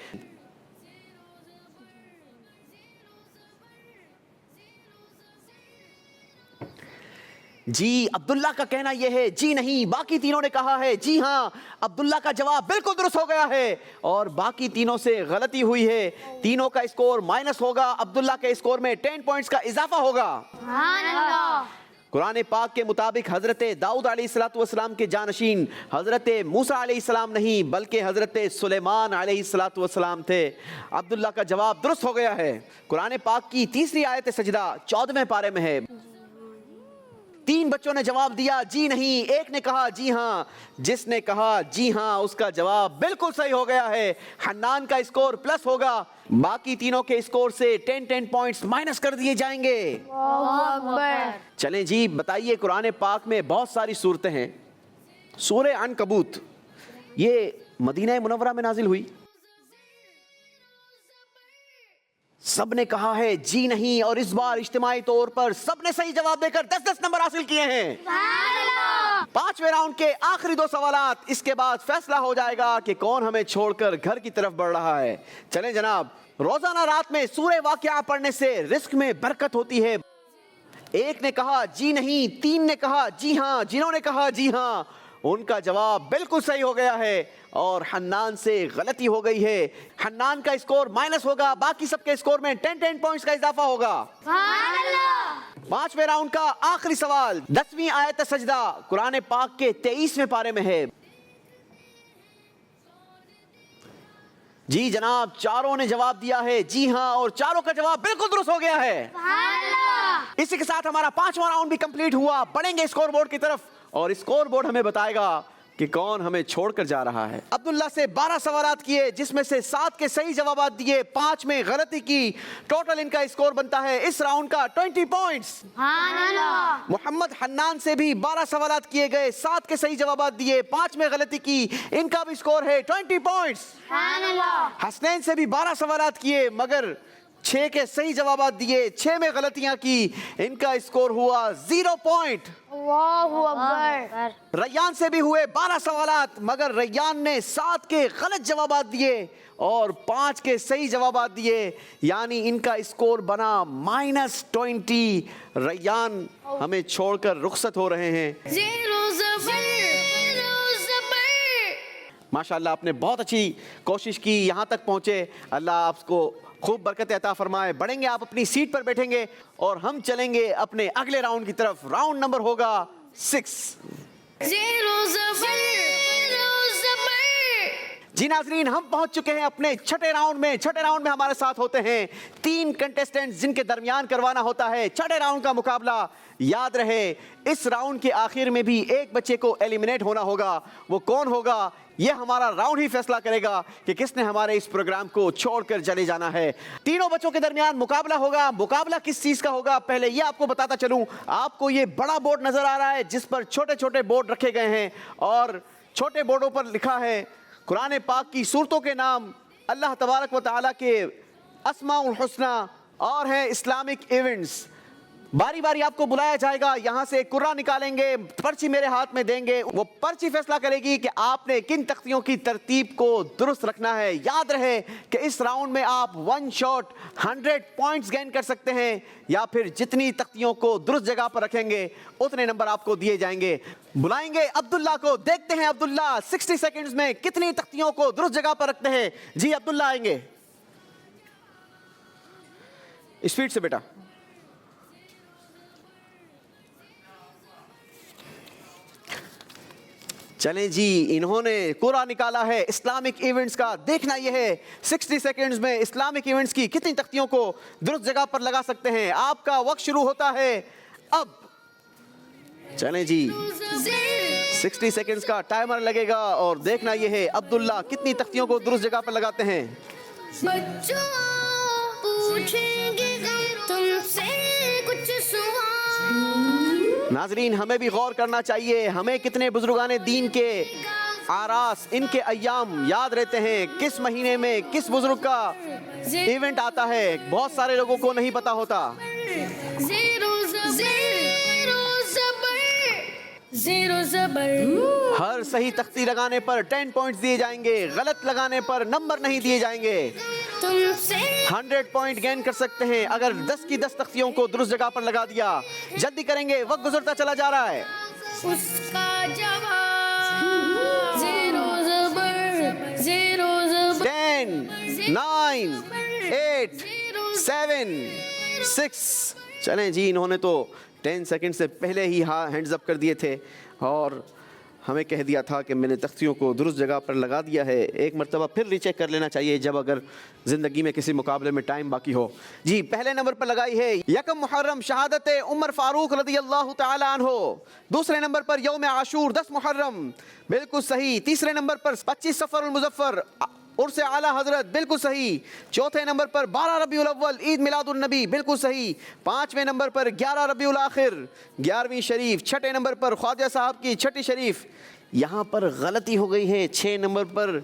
जी, अब्दुल्ला का कहना यह है जी नहीं, बाकी तीनों ने कहा है जी हाँ। अब्दुल्ला का जवाब बिल्कुल दुरुस्त हो गया है और बाकी तीनों से गलती हुई है। तीनों का स्कोर माइनस होगा। अब्दुल्ला के स्कोर में 10 पॉइंट्स का इजाफा होगा। कुरान पाक के मुताबिक हजरत दाऊद अलैहिस्सलाम के जानशीन हजरत मूसा अलैहिस्सलाम नहीं बल्कि हजरत सुलेमान अलैहिस्सलाम थे। अब्दुल्ला का जवाब दुरुस्त हो गया है। कुरान पाक की 3री आयत सजदा 14वें पारे में है। 3 बच्चों ने जवाब दिया जी नहीं, एक ने कहा जी हाँ। जिसने कहा जी हाँ उसका जवाब बिल्कुल सही हो गया है। हन्नान का स्कोर प्लस होगा। बाकी तीनों के स्कोर से 10 पॉइंट्स माइनस कर दिए जाएंगे। चलें जी, बताइए, कुरान पाक में बहुत सारी सूरतें हैं। सूरह अनकबूत ये मदीना मुनव्वरा में नाजिल हुई। सब ने कहा है जी नहीं और इस बार इज्तिमाई तौर पर सब ने सही जवाब देकर 10-10 नंबर हासिल किए हैं। पांचवें राउंड के आखिरी 2 सवालात, इसके बाद फैसला हो जाएगा कि कौन हमें छोड़कर घर की तरफ बढ़ रहा है। चलें जनाब, रोजाना रात में सूरह वाक़िआ पढ़ने से रिस्क में बरकत होती है। एक ने कहा जी नहीं, 3 ने कहा जी हाँ, जिन्होंने कहा जी हाँ उनका जवाब बिल्कुल सही हो गया है और हन्नान से गलती हो गई है। हन्नान का स्कोर माइनस होगा, बाकी सबके स्कोर में 10 पॉइंट्स का इजाफा होगा। पांचवें राउंड का आखिरी सवाल 10वीं आयत सजदा कुरान पाक के 23वें पारे में है। जी जनाब, चारों ने जवाब दिया है जी हाँ और चारों का जवाब बिल्कुल दुरुस्त हो गया है। इसी के साथ हमारा 5वां राउंड भी कंप्लीट हुआ। बढ़ेंगे स्कोर बोर्ड की तरफ और स्कोर बोर्ड हमें बताएगा कि कौन हमें छोड़कर जा रहा है। अब्दुल्ला से 12 सवालात किए जिसमें से 7 के सही जवाब दिए, 5 में गलती की। टोटल इनका स्कोर बनता है इस राउंड का 20 पॉइंट्स। मोहम्मद हन्नान से भी 12 सवालात किए गए, 7 के सही जवाब दिए, 5 में गलती की, इनका भी स्कोर है 20 पॉइंट्स। हसनैन से भी 12 सवालात किए मगर 6 के सही जवाब दिए, 6 में गलतियां की, इनका स्कोर हुआ 0 पॉइंट। रैयान से भी हुए 12 सवालात मगर रैयान ने 7 के गलत जवाब दिए और 5 के सही जवाब दिए, यानी इनका स्कोर बना -20। रैयान हमें छोड़कर रुखसत हो रहे हैं। माशाल्लाह, आपने बहुत अच्छी कोशिश की, यहाँ तक पहुँचे। अल्लाह आपको खूब बरकत अता फरमाए। बढ़ेंगे, आप अपनी सीट पर बैठेंगे और हम चलेंगे अपने अगले राउंड की तरफ। राउंड नंबर होगा 6। जी नाजरीन, हम पहुंच चुके हैं अपने छठे राउंड में। छठे राउंड में हमारे साथ होते हैं 3 कंटेस्टेंट्स जिनके दरमियान करवाना होता है छठे राउंड का मुकाबला। याद रहे, इस राउंड के आखिर में भी एक बच्चे को एलिमिनेट होना होगा। वो कौन होगा ये हमारा राउंड ही फैसला करेगा कि किसने हमारे इस प्रोग्राम को छोड़कर चले जाना है। तीनों बच्चों के दरमियान मुकाबला होगा। मुकाबला किस चीज का होगा पहले ये आपको बताता चलूं। आपको ये बड़ा बोर्ड नजर आ रहा है जिस पर छोटे छोटे बोर्ड रखे गए हैं और छोटे बोर्डों पर लिखा है कुरान पाक की सूरतों के नाम, अल्लाह तबारक व तआला के अस्माउल हुस्ना और हैं इस्लामिक इवेंट्स। बारी बारी आपको बुलाया जाएगा, यहाँ से कुर्रा निकालेंगे, पर्ची मेरे हाथ में देंगे, वो पर्ची फैसला करेगी कि आपने किन तख्तियों की तरतीब को दुरुस्त रखना है। याद रहे कि इस राउंड में आप 1 शॉट 100 पॉइंट्स गेन कर सकते हैं या फिर जितनी तख्तियों को दुरुस्त जगह पर रखेंगे उतने नंबर आपको दिए जाएंगे। बुलाएंगे अब्दुल्ला को, देखते हैं अब्दुल्ला 60 सेकंड्स में कितनी तख्तियों को दुरुस्त जगह पर रखते हैं। जी अब्दुल्ला आएंगे, स्पीड से बेटा। चलें जी, इन्होंने कोरा निकाला है इस्लामिक इवेंट्स का। देखना यह है 60 सेकंड्स में इस्लामिक इवेंट्स की कितनी तख्तियों को दुरुस्त जगह पर लगा सकते हैं। आपका वक्त शुरू होता है अब। चलें जी, 60 सेकंड्स का टाइमर लगेगा और देखना यह है अब्दुल्ला कितनी तख्तियों को दुरुस्त जगह पर लगाते हैं। बच्चों पूछेंगे तुमसे कुछ सवाल। नाजरीन, हमें भी गौर करना चाहिए, हमें कितने बुजुर्गाने दीन के आरास, इनके अय्याम याद रहते हैं, किस महीने में किस बुजुर्ग का इवेंट आता है, बहुत सारे लोगों को नहीं पता होता। हर सही तख्ती लगाने पर 10 पॉइंट्स दिए जाएंगे, गलत लगाने पर नंबर नहीं दिए जाएंगे। 100 पॉइंट गेन कर सकते हैं अगर 10 की 10 तख्तियों को दुरुस्त जगह पर लगा दिया। जल्दी करेंगे, वक्त गुजरता चला जा रहा है। उसका जवाब 10, 9, 8, 7, 6। चलें जी, इन्होंने तो 10 सेकंड से पहले ही हैंड्स अप कर दिए थे और हमें कह दिया था कि मैंने तख्तियों को दुरुस्त जगह पर लगा दिया है। एक मरतबा फिर रीचेक कर लेना चाहिए जब अगर ज़िंदगी में किसी मुकाबले में टाइम बाकी हो। जी, पहले नंबर पर लगाई है यकम मुहर्रम शहादत उमर फारूक रज़ियल्लाहु तआला अन्हो। दूसरे नंबर पर यौम आशूर 10 मुहर्रम, बिल्कुल सही। तीसरे नंबर पर 25 सफ़रुल मुज़फ़्फ़र उर्स आला हजरत, बिल्कुल सही। चौथे नंबर पर 12 रबीउल अव्वल ईद मिलादुन नबी, बिल्कुल सही। पांचवें नंबर पर 11 रबीउल आखिर 11वीं शरीफ। छठे नंबर पर ख्वाजा साहब की छठी शरीफ, यहाँ पर गलती हो गई है। 6 नंबर पर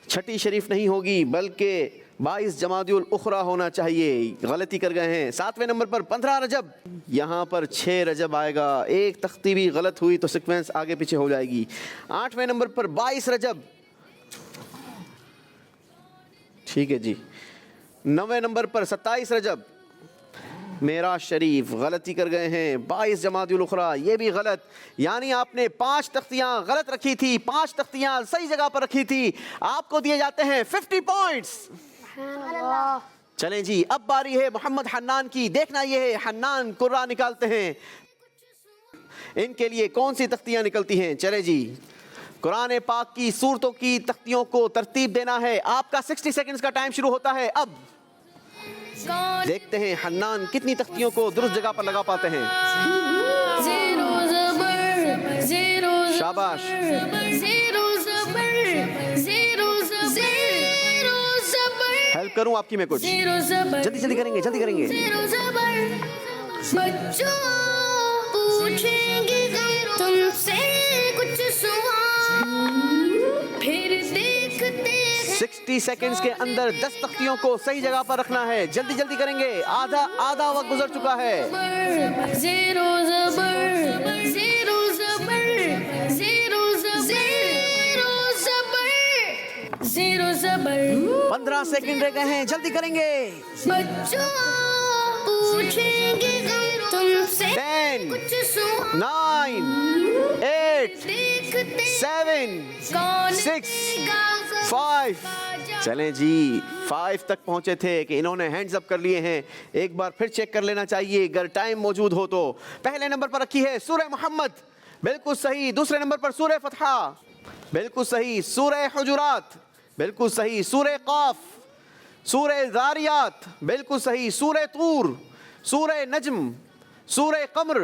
چھٹی شریف نہیں ہوگی بلکہ 22 جمادی الاخری ہونا چاہیے، غلطی کر گئے ہیں۔ 7ویں نمبر پر 15 رجب، یہاں پر 6 رجب آئے گا، ایک تختی بھی غلط ہوئی تو سیکوینس آگے پیچھے ہو جائے گی۔ 8ویں نمبر پر 22 رجب، ٹھیک ہے جی۔ 9ویں نمبر پر 27 رجب، معراج شریف، غلطی کر گئے ہیں۔ 22 جمادی الاخری، یہ بھی غلط، یعنی آپ نے 5 تختیاں غلط رکھی تھی، 5 تختیاں صحیح جگہ پر رکھی تھی، آپ کو دیے جاتے ہیں 50 پوائنٹس۔ چلیں جی، اب باری ہے محمد حنان کی، دیکھنا یہ ہے حنان قرہ نکالتے ہیں، ان کے لیے کون سی تختیاں نکلتی ہیں۔ چلیں جی، قرآن پاک کی سورتوں کی تختیوں کو ترتیب دینا ہے، آپ کا 60 سیکنڈز کا ٹائم شروع ہوتا ہے اب۔ دیکھتے ہیں حنان کتنی تختیوں کو درست جگہ پر لگا پاتے ہیں۔ شاباش، ہیلپ کروں آپ کی میں کچھ؟ جلدی جلدی کریں گے، جلدی کریں گے۔ بچوں پوچھیں گے تم سے کچھ سوال، پھر دیکھتے 60 سیکنڈز کے اندر 10 تختیوں کو صحیح جگہ پر رکھنا ہے، جلدی جلدی کریں گے، آدھا وقت گزر چکا ہے۔ زیرو زبر، زیرو زبر، زیرو زبر، زیرو زبر، 15 سیکنڈ رہ گئے ہیں، جلدی کریں گے۔ بچوں پوچھیں گے تم سے 10 کچھ سوال، 9 8 دیکھتے 7 کون 6 گا 5 چلیں جی 5 تک پہنچے تھے کہ انہوں نے ہینڈز اپ کر لیے ہیں، ایک بار پھر چیک کر لینا چاہیے اگر ٹائم موجود ہو تو۔ پہلے نمبر پر رکھی ہے سورہ محمد، بالکل صحیح۔ دوسرے نمبر پر سورہ فتح، بالکل صحیح۔ سورہ حجرات، بالکل صحیح۔ سورہ قاف، سورہ ذاریات، بالکل صحیح۔ سورہ طور، سورہ نجم، سورہ قمر،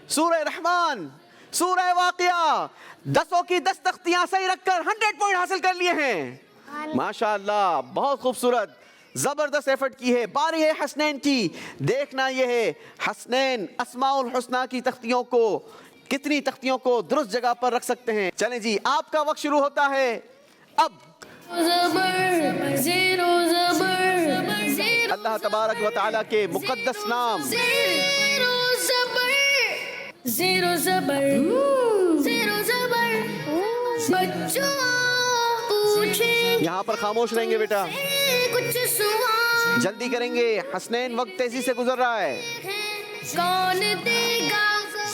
سورہ رحمان، سورہ واقعہ، 10 کی 10 تختیاں صحیح رکھ کر 100 پوائنٹ حاصل کر لیے ہیں۔ ماشاءاللہ، بہت خوبصورت، زبردست ایفرٹ کی ہے۔ باری ہے حسنین کی، دیکھنا یہ ہے حسنین اسماء الحسنہ کی تختیوں کو، کتنی تختیوں کو درست جگہ پر رکھ سکتے ہیں۔ چلیں جی، آپ کا وقت شروع ہوتا ہے اب۔ زبر، زیرو زبر، زیرو اللہ تبارک و تعالیٰ کے مقدس نام، زیرو زبر، زیرو زبر، زیرو زبر، بچوں پوچھیں یہاں پر خاموش رہیں گے بیٹا، گے کچھ سوال، جلدی کریں گے، حسنین وقت تیزی سے گزر رہا ہے۔ کون دے گا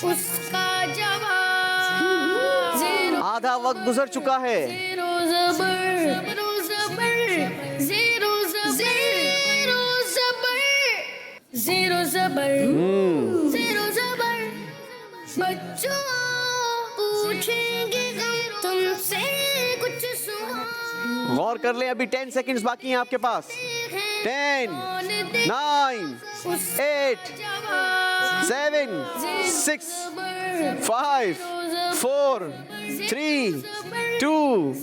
اس کا جواب، زیرو آدھا وقت گزر چکا ہے۔ زیرو زبر، زیرو زبر، زیرو زبر، زیرو زبر، زیرو زبر، بچوں پوچھیں گے تم سے کچھ سوال، غور کر لیں، ابھی 10 سیکنڈز باقی ہیں آپ کے پاس۔ 10 9 8 7 6 5 4 3 2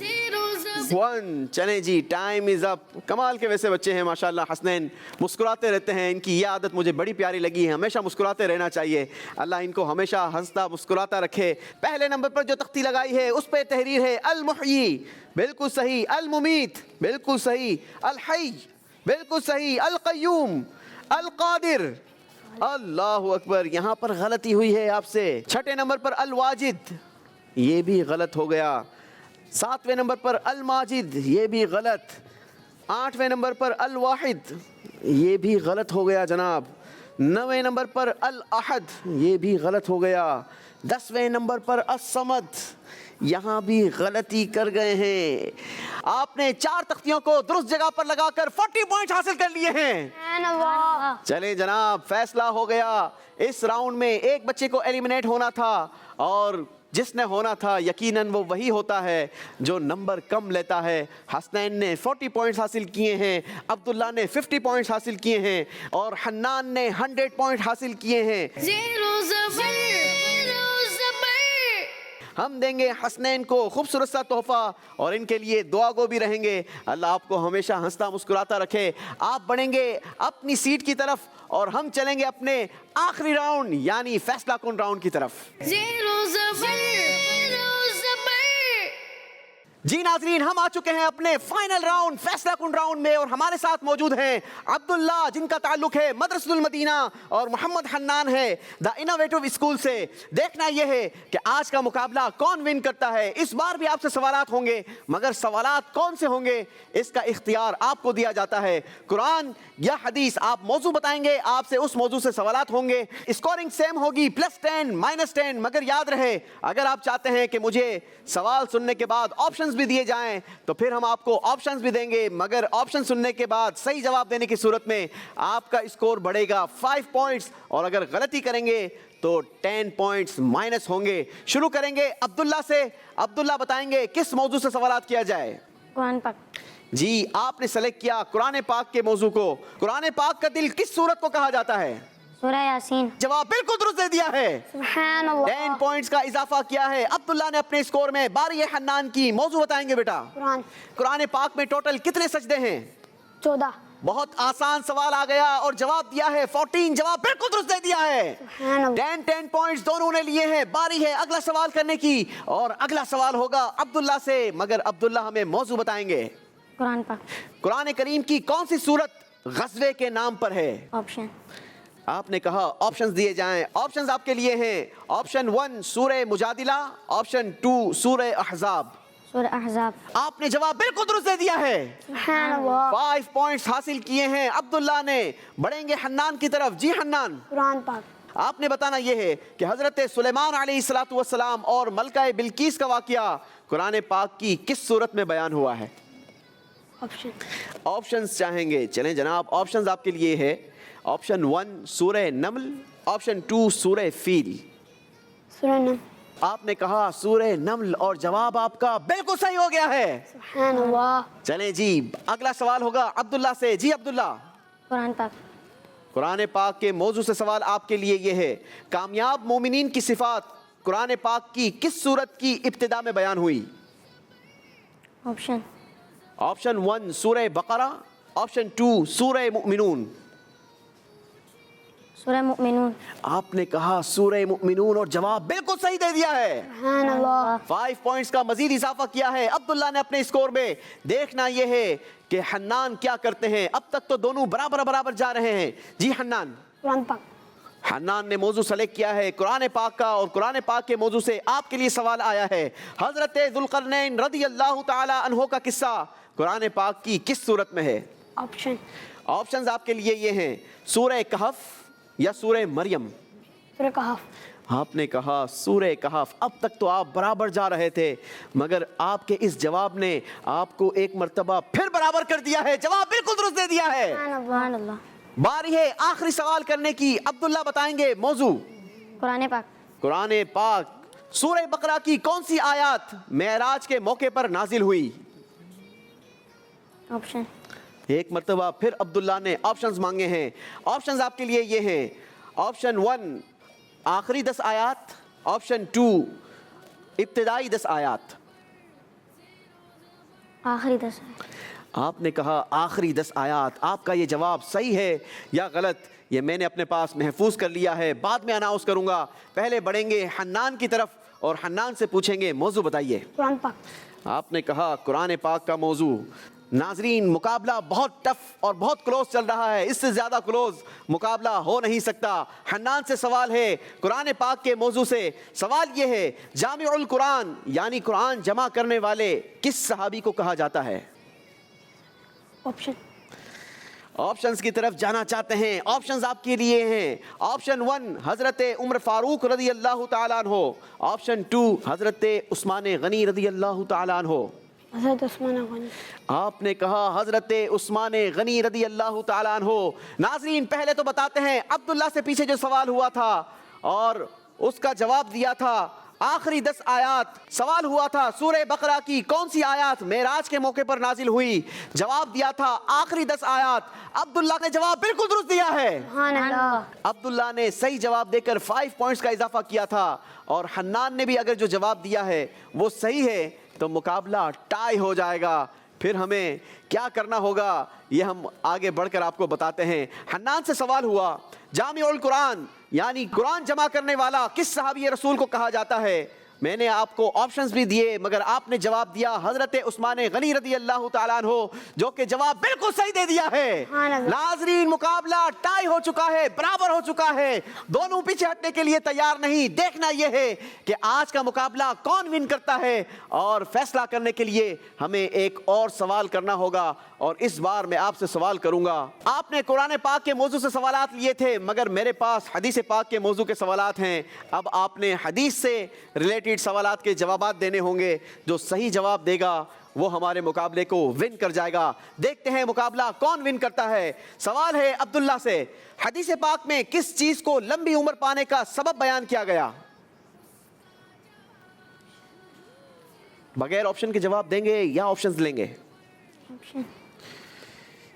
1 چلیں جی، ٹائم از اپ۔ کمال کے ویسے بچے ہیں ماشاءاللہ، حسنین مسکراتے رہتے ہیں، ان کی یہ عادت مجھے بڑی پیاری لگی ہے، ہمیشہ مسکراتے رہنا چاہیے، اللہ ان کو ہمیشہ ہنستا مسکراتا رکھے۔ پہلے نمبر پر جو تختی لگائی ہے اس پہ تحریر ہے المحیی، بالکل صحیح۔ الممیت، بالکل صحیح۔ الحی، بالکل صحیح۔ القیوم، القادر، اللہ اکبر، یہاں پر غلطی ہوئی ہے آپ سے۔ 6 نمبر پر الواجد، یہ بھی غلط ہو گیا۔ 7ویں نمبر پر الماجد، یہ بھی غلط۔ 8ویں نمبر پر الواحد، یہ بھی غلط ہو گیا جناب۔ 9ویں نمبر پر الاحد، یہ بھی غلط ہو گیا۔ 10ویں نمبر پر الصمد، یہاں بھی غلطی کر گئے ہیں۔ آپ نے 4 تختیوں کو درست جگہ پر لگا کر 40 پوائنٹ حاصل کر لیے ہیں۔ چلیں جناب، فیصلہ ہو گیا۔ اس راؤنڈ میں ایک بچے کو ایلیمنیٹ ہونا تھا، اور جس نے ہونا تھا یقیناً وہ وہی ہوتا ہے جو نمبر کم لیتا ہے۔ حسنین نے 40 پوائنٹس حاصل کیے ہیں، عبداللہ نے 50 پوائنٹس حاصل کیے ہیں، اور حنان نے 100 پوائنٹ حاصل کیے ہیں۔ زیرو زبر، زیرو زبر، ہم دیں گے حسنین کو خوبصورت سا تحفہ، اور ان کے لیے دعا گو بھی رہیں گے، اللہ آپ کو ہمیشہ ہنستا مسکراتا رکھے۔ آپ بڑھیں گے اپنی سیٹ کی طرف، اور ہم چلیں گے اپنے آخری راؤنڈ یعنی فیصلہ کن راؤنڈ کی طرف۔ زیرو زبر، زیرو زبر، جی ناظرین، ہم آ چکے ہیں اپنے فائنل راؤنڈ، فیصلہ کن راؤنڈ میں، اور ہمارے ساتھ موجود ہیں عبداللہ جن کا تعلق ہے مدرسۃ المدینہ، اور محمد حنان ہے دا انوویٹو اسکول سے۔ دیکھنا یہ ہے کہ آج کا مقابلہ کون ون کرتا ہے۔ اس بار بھی آپ سے سوالات ہوں گے، مگر سوالات کون سے ہوں گے اس کا اختیار آپ کو دیا جاتا ہے۔ قرآن یا حدیث، آپ موضوع بتائیں گے، آپ سے اس موضوع سے سوالات ہوں گے۔ اسکورنگ سیم ہوگی، +10 -10، مگر یاد رہے اگر آپ چاہتے ہیں کہ مجھے سوال سننے کے بعد آپشنز بھی دیے جائیں تو پھر ہم آپ کو آپشنز بھی دیں گے، مگر آپشن سننے کے بعد صحیح جواب دینے کی صورت میں آپ کا اسکور بڑھے گا 5 پوائنٹس، اور اگر غلطی کریں گے تو 10 پوائنٹس مائنس ہوں گے۔ شروع کریں گے عبداللہ سے۔ عبداللہ بتائیں گے کس موضوع سے سوالات کیا جائے؟ قرآن پاک۔ جی، آپ نے سلیکٹ کیا قرآن پاک کے موضوع کو۔ قرآن پاک کا دل کس سورت کو کہا جاتا ہے؟ سورہ یاسین۔ جواب بالکل درست دے دیا ہے، سبحان اللہ۔ 10 پوائنٹس کا اضافہ کیا ہے عبداللہ نے اپنے اسکور میں۔ باری حنان کی، موضوع بتائیں گے بیٹا۔ قرآن پاک میں ٹوٹل کتنے سجدے ہیں؟ 14۔ بہت آسان سوال آ گیا اور جواب دیا ہے 14، جواب بالکل درست دے دیا ہے۔ سبحان اللہ۔ 10 پوائنٹس دونوں نے لیے ہیں۔ باری ہے اگلا سوال کرنے کی، اور اگلا سوال ہوگا عبداللہ سے، مگر عبداللہ ہمیں موضوع بتائیں گے۔ قرآن پاک۔ قرآن کریم کی کون سی سورت غزوے کے نام پر ہے؟ آپشن۔ آپ نے کہا آپشنز دیے جائیں۔ آپشنز آپ کے لیے ہیں: آپشن 1 سورہ مجادلہ، آپشن 2 سورہ احزاب۔ سورہ احزاب۔ آپ نے جواب بالکل درست دے دیا ہے، سبحان اللہ۔ 5 پوائنٹس حاصل کیے ہیں عبداللہ نے۔ بڑھیں گے حنان کی طرف۔ جی حنان، قرآن پاک۔ آپ نے بتانا یہ ہے کہ حضرت سلیمان علیہ السلام اور ملکہ بلقیس کا واقعہ قرآن پاک کی کس صورت میں بیان ہوا ہے؟ آپشن۔ آپشنز چاہیں گے؟ چلیں جناب، آپشنز آپ کے لیے ہے: آپشن 1 سورہ نمل، آپشن 2 سورہ فیل۔ سورہ نمل۔ آپ نے کہا سورہ نمل، اور جواب آپ کا بالکل صحیح ہو گیا ہے۔ سبحان اللہ۔ چلیں جی، اگلا سوال ہوگا عبداللہ سے۔ جی عبداللہ، قرآن پاک۔ قرآن پاک کے موضوع سے سوال آپ کے لیے یہ ہے: کامیاب مومنین کی صفات قرآن پاک کی کس سورت کی ابتدا میں بیان ہوئی؟ آپشن۔ آپشن 1 سورہ بقرہ، آپشن 2 سورہ مؤمنون۔ سورہ مؤمنون۔ آپ نے کہا سورہ مؤمنون، اور جواب بالکل صحیح دے دیا ہے۔ سبحان اللہ۔ 5 پوائنٹس کا مزید اضافہ کیا ہے عبداللہ نے اپنے اسکور میں۔ دیکھنا یہ ہے کہ حنان کیا کرتے ہیں۔ اب تک تو دونوں برابر جا رہے ہیں۔ جی حنان، قرآن پاک۔ حنان نے موضوع سلیکٹ کیا ہے قرآن پاک کا، اور قرآن پاک کے موضوع سے آپ کے لیے سوال آیا ہے: حضرت ذوالقرنین رضی اللہ تعالی عنہ کا قصہ قرآن پاک کی کس صورت میں ہے؟ آپشن۔ آپشنز آپ کے لیے یہ ہیں: سورہ کہف یا سورہ مریم۔ سورہ کہف۔ آپ نے کہا سورہ کہف۔ اب تک تو آپ برابر جا رہے تھے، مگر آپ کے اس جواب نے آپ کو ایک مرتبہ پھر برابر کر دیا ہے۔ جواب بالکل درست دے دیا ہے۔ سبحان اللہ۔ باری ہے آخری سوال کرنے کی۔ عبداللہ بتائیں گے موضوع۔ قرآن پاک۔ قرآن پاک سورہ بقرہ کی کون سی آیات معراج کے موقع پر نازل ہوئی؟ آپشن۔ ایک مرتبہ پھر عبداللہ نے آپشنز مانگے ہیں۔ آپشنز آپ کے لیے یہ ہیں: آپشن 1 آخری 10 آیات، آپشن 2 ابتدائی 10 آیات۔ آخری 10۔ آپ نے کہا آخری 10 آیات۔ آپ کا یہ جواب صحیح ہے یا غلط، یہ میں نے اپنے پاس محفوظ کر لیا ہے، بعد میں اناؤنس کروں گا۔ پہلے بڑھیں گے حنان کی طرف، اور حنان سے پوچھیں گے موضوع بتائیے۔ قرآن پاک۔ آپ نے کہا قرآن پاک کا موضوع۔ ناظرین، مقابلہ بہت ٹف اور بہت کلوز چل رہا ہے، اس سے زیادہ کلوز مقابلہ ہو نہیں سکتا۔ حنان سے سوال ہے قرآن پاک کے موضوع سے۔ سوال یہ ہے: جامع القرآن یعنی قرآن جمع کرنے والے کس صحابی کو کہا جاتا ہے؟ آپشن۔ آپشنز کی طرف جانا چاہتے ہیں؟ آپشنز آپ کے لیے ہیں: آپشن 1 حضرت عمر فاروق رضی اللہ تعالیٰ عنہ، آپشن 2 حضرت عثمان غنی رضی اللہ تعالیٰ عنہ۔ حضرت عثمان غنی۔ آپ نے کہا حضرت عثمان غنی رضی اللہ تعالیٰ عنہ۔ ناظرین، پہلے تو بتاتے ہیں عبداللہ سے پیچھے جو سوال ہوا تھا اور اس کا جواب دیا تھا آخری 10 آیات۔ سوال ہوا تھا سورہ بقرہ کی کون سی آیات معراج کے موقع پر نازل ہوئی؟ جواب دیا تھا آخری 10 آیات۔ عبداللہ نے جواب بالکل درست دیا ہے۔ سبحان اللہ۔ عبداللہ نے صحیح جواب دے کر 5 پوائنٹس کا اضافہ کیا تھا، اور حنان نے بھی اگر جو جواب دیا ہے وہ صحیح ہے تو مقابلہ ٹائی ہو جائے گا۔ پھر ہمیں کیا کرنا ہوگا یہ ہم آگے بڑھ کر آپ کو بتاتے ہیں۔ حنان سے سوال ہوا جامع القرآن یعنی قرآن جمع کرنے والا کس صحابی رسول کو کہا جاتا ہے؟ میں نے آپ کو آپشنز بھی دیے مگر آپ نے جواب دیا حضرت عثمان غنی رضی اللہ تعالیٰ عنہ، جو کہ جواب بالکل صحیح دے دیا ہے۔ ناظرین مقابلہ ٹائی ہو چکا ہے، برابر ہو چکا ہے، دونوں پیچھے ہٹنے کے لیے تیار نہیں۔ دیکھنا یہ ہے کہ آج کا مقابلہ کون ون کرتا ہے، اور فیصلہ کرنے کے لیے ہمیں ایک اور سوال کرنا ہوگا، اور اس بار میں آپ سے سوال کروں گا۔ آپ نے قرآن پاک کے موضوع سے سوالات لیے تھے مگر میرے پاس حدیث پاک کے موضوع کے سوالات ہیں۔ اب آپ نے حدیث سے ریلیٹڈ سوالات کے جوابات دینے ہوں گے، جو صحیح جواب دے گا وہ ہمارے مقابلے کو ون کر جائے گا۔ دیکھتے ہیں مقابلہ کون ون کرتا ہے۔ سوال ہے عبداللہ سے، حدیث پاک میں کس چیز کو لمبی عمر پانے کا سبب بیان کیا گیا؟ بغیر آپشن کے جواب دیں گے یا آپشنز لیں گے؟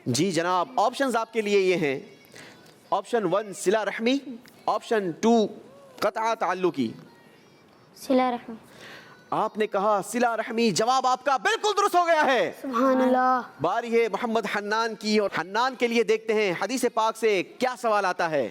جی جناب، آپشنز آپ کے لیے یہ ہیں۔ آپشن 1 صلہ رحمی، آپشن 2 قطع تعلقی۔ صلہ رحم۔ آپ نے کہا صلہ رحمی، جواب آپ کا بالکل درست ہو گیا ہے۔ سبحان اللہ۔ باری ہے محمد حنان کی، اور حنان کے لیے دیکھتے ہیں حدیث پاک سے کیا سوال آتا ہے۔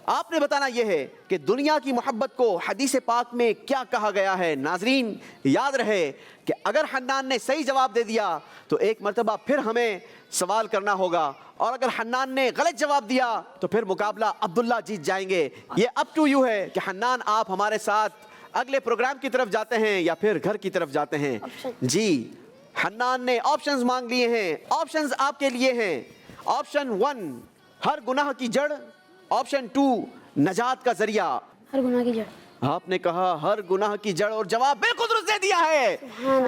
آپ نے بتانا یہ ہے کہ دنیا کی محبت کو حدیث پاک میں کیا کہا گیا ہے۔ ناظرین یاد رہے کہ اگر حنان نے صحیح جواب دے دیا تو ایک مرتبہ پھر ہمیں سوال کرنا ہوگا، اور اگر حنان نے غلط جواب دیا تو پھر مقابلہ عبداللہ جیت جائیں گے۔ یہ اپ ٹو یو ہے کہ حنان آپ ہمارے ساتھ اگلے پروگرام کی طرف جاتے ہیں یا پھر گھر کی طرف جاتے ہیں۔ جی حنان نے آپشنز مانگ لیے ہیں، آپشنز آپ کے لیے ہیں۔ آپشن 1 ہر گناہ کی جڑ، آپشن 2 نجات کا ذریعہ۔ ہر گناہ کی جڑ۔ آپ نے کہا ہر گناہ کی جڑ، اور جواب بالکل درست دے دیا ہے۔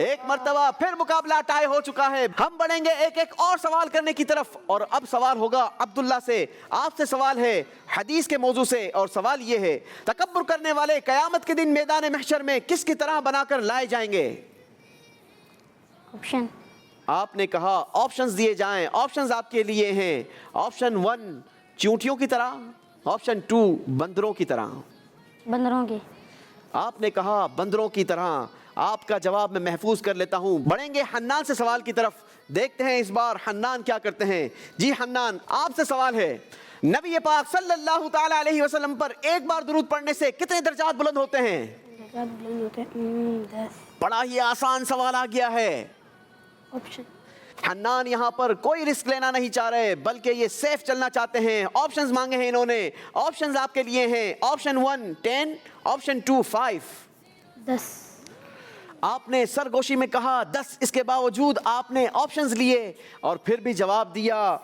ایک مرتبہ پھر مقابلہ ٹائی ہو چکا ہے۔ ہم بڑھیں گے ایک ایک اور سوال کرنے کی طرف، اور اب سوال ہوگا عبداللہ سے۔ آپ سے سوال ہے حدیث کے موضوع سے، اور سوال یہ ہے تکبر کرنے والے قیامت کے دن میدان محشر میں کس کی طرح بنا کر لائے جائیں گے؟ آپشن۔ آپ نے کہا آپشنز دیے جائیں۔ آپشنز آپ کے لیے ہیں۔ آپشن 1 چونٹیوں کی طرح، آپشن 2 بندروں کی طرح۔ بندروں کی۔ آپ نے کہا بندروں کی طرح۔ آپ کا جواب میں محفوظ کر لیتا ہوں۔ بڑھیں گے حنان سے سوال کی طرف، دیکھتے ہیں اس بار حنان کیا کرتے ہیں۔ جی حنان، آپ سے سوال ہے نبی پاک صلی اللہ تعالی علیہ وسلم پر ایک بار درود پڑھنے سے کتنے درجات بلند ہوتے ہیں؟ درجات بلند ہوتے ہیں 10۔ بڑا ہی آسان سوال آ گیا ہے۔ آپشن۔ حنان یہاں پر کوئی رسک لینا نہیں چاہ رہے بلکہ یہ سیف چلنا چاہتے ہیں۔ آپشنز مانگے ہیں انہوں نے۔ آپشنز آپ کے لیے ہیں۔ Option 1 10، option 2 5۔ 10۔ آپ نے سرگوشی میں کہا 10، اس کے باوجود آپ نے آپشنز لیے اور پھر بھی جواب دیا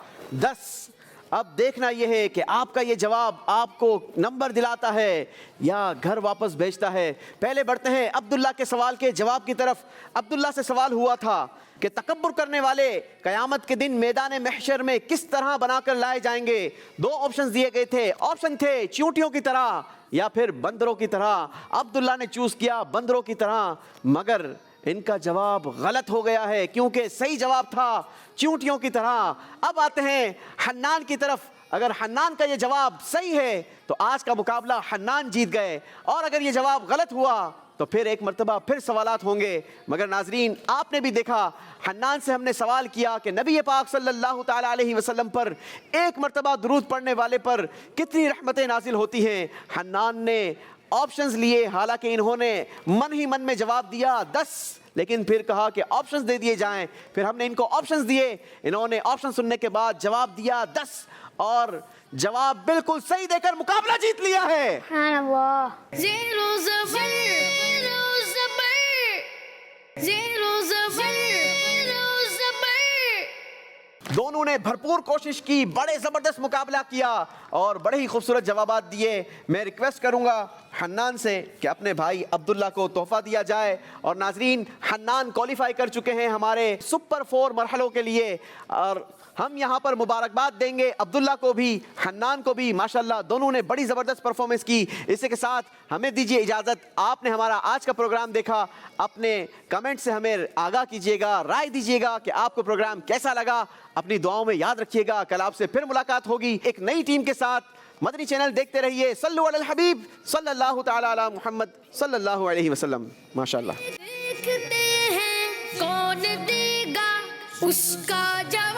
10۔ اب دیکھنا یہ ہے کہ آپ کا یہ جواب آپ کو نمبر دلاتا ہے یا گھر واپس بھیجتا ہے۔ پہلے بڑھتے ہیں عبداللہ کے سوال کے جواب کی طرف۔ عبداللہ سے سوال ہوا تھا کہ تکبر کرنے والے قیامت کے دن میدان محشر میں کس طرح بنا کر لائے جائیں گے۔ 2 آپشنز دیے گئے تھے۔ آپشن تھے چیونٹیوں کی طرح یا پھر بندروں کی طرح۔ عبداللہ نے چوز کیا بندروں کی طرح، مگر ان کا جواب غلط ہو گیا ہے کیونکہ صحیح جواب تھا چیونٹیوں کی طرح۔ اب آتے ہیں حنان کی طرف۔ اگر حنان کا یہ جواب صحیح ہے تو آج کا مقابلہ حنان جیت گئے، اور اگر یہ جواب غلط ہوا تو پھر ایک مرتبہ پھر سوالات ہوں گے۔ مگر ناظرین آپ نے بھی دیکھا حنان سے ہم نے سوال کیا کہ نبی پاک صلی اللہ تعالی علیہ وسلم پر ایک مرتبہ درود پڑھنے والے پر کتنی رحمتیں نازل ہوتی ہیں۔ حنان نے آپشنز لیے، حالانکہ انہوں نے من ہی من میں جواب دیا 10، لیکن پھر کہا کہ آپشنز دے دیے جائیں۔ پھر ہم نے ان کو آپشنز دیے، انہوں نے آپشن سننے کے بعد جواب دیا 10، اور جواب بالکل صحیح دے کر مقابلہ جیت لیا ہے۔ سبحان اللہ۔ زیرو زبر زیرو زبر زیرو زبر زیرو زبر۔ دونوں نے بھرپور کوشش کی، بڑے زبردست مقابلہ کیا اور بڑے ہی خوبصورت جوابات دیے۔ میں ریکویسٹ کروں گا حنان سے کہ اپنے بھائی عبداللہ کو تحفہ دیا جائے۔ اور ناظرین حنان کوالیفائی کر چکے ہیں ہمارے سپر 4 مرحلوں کے لیے، اور ہم یہاں پر مبارکباد دیں گے عبداللہ کو بھی حنان کو بھی۔ ماشاءاللہ دونوں نے بڑی زبردست پرفارمنس کی۔ اسی کے ساتھ ہمیں دیجیے اجازت۔ آپ نے ہمارا آج کا پروگرام دیکھا، اپنے کمنٹ سے ہمیں آگاہ کیجیے گا، رائے دیجیے گا کہ آپ کو پروگرام کیسا لگا۔ اپنی دعاؤں میں یاد رکھیے گا، کل آپ سے پھر ملاقات ہوگی ایک نئی ٹیم کے ساتھ۔ مدنی چینل دیکھتے رہیے۔ صلو علی الحبیب صلی اللہ تعالی علی محمد صلی اللہ علیہ وسلم۔ ماشاءاللہ۔ دیکھتے ہیں کون دے گا اس کا جواب۔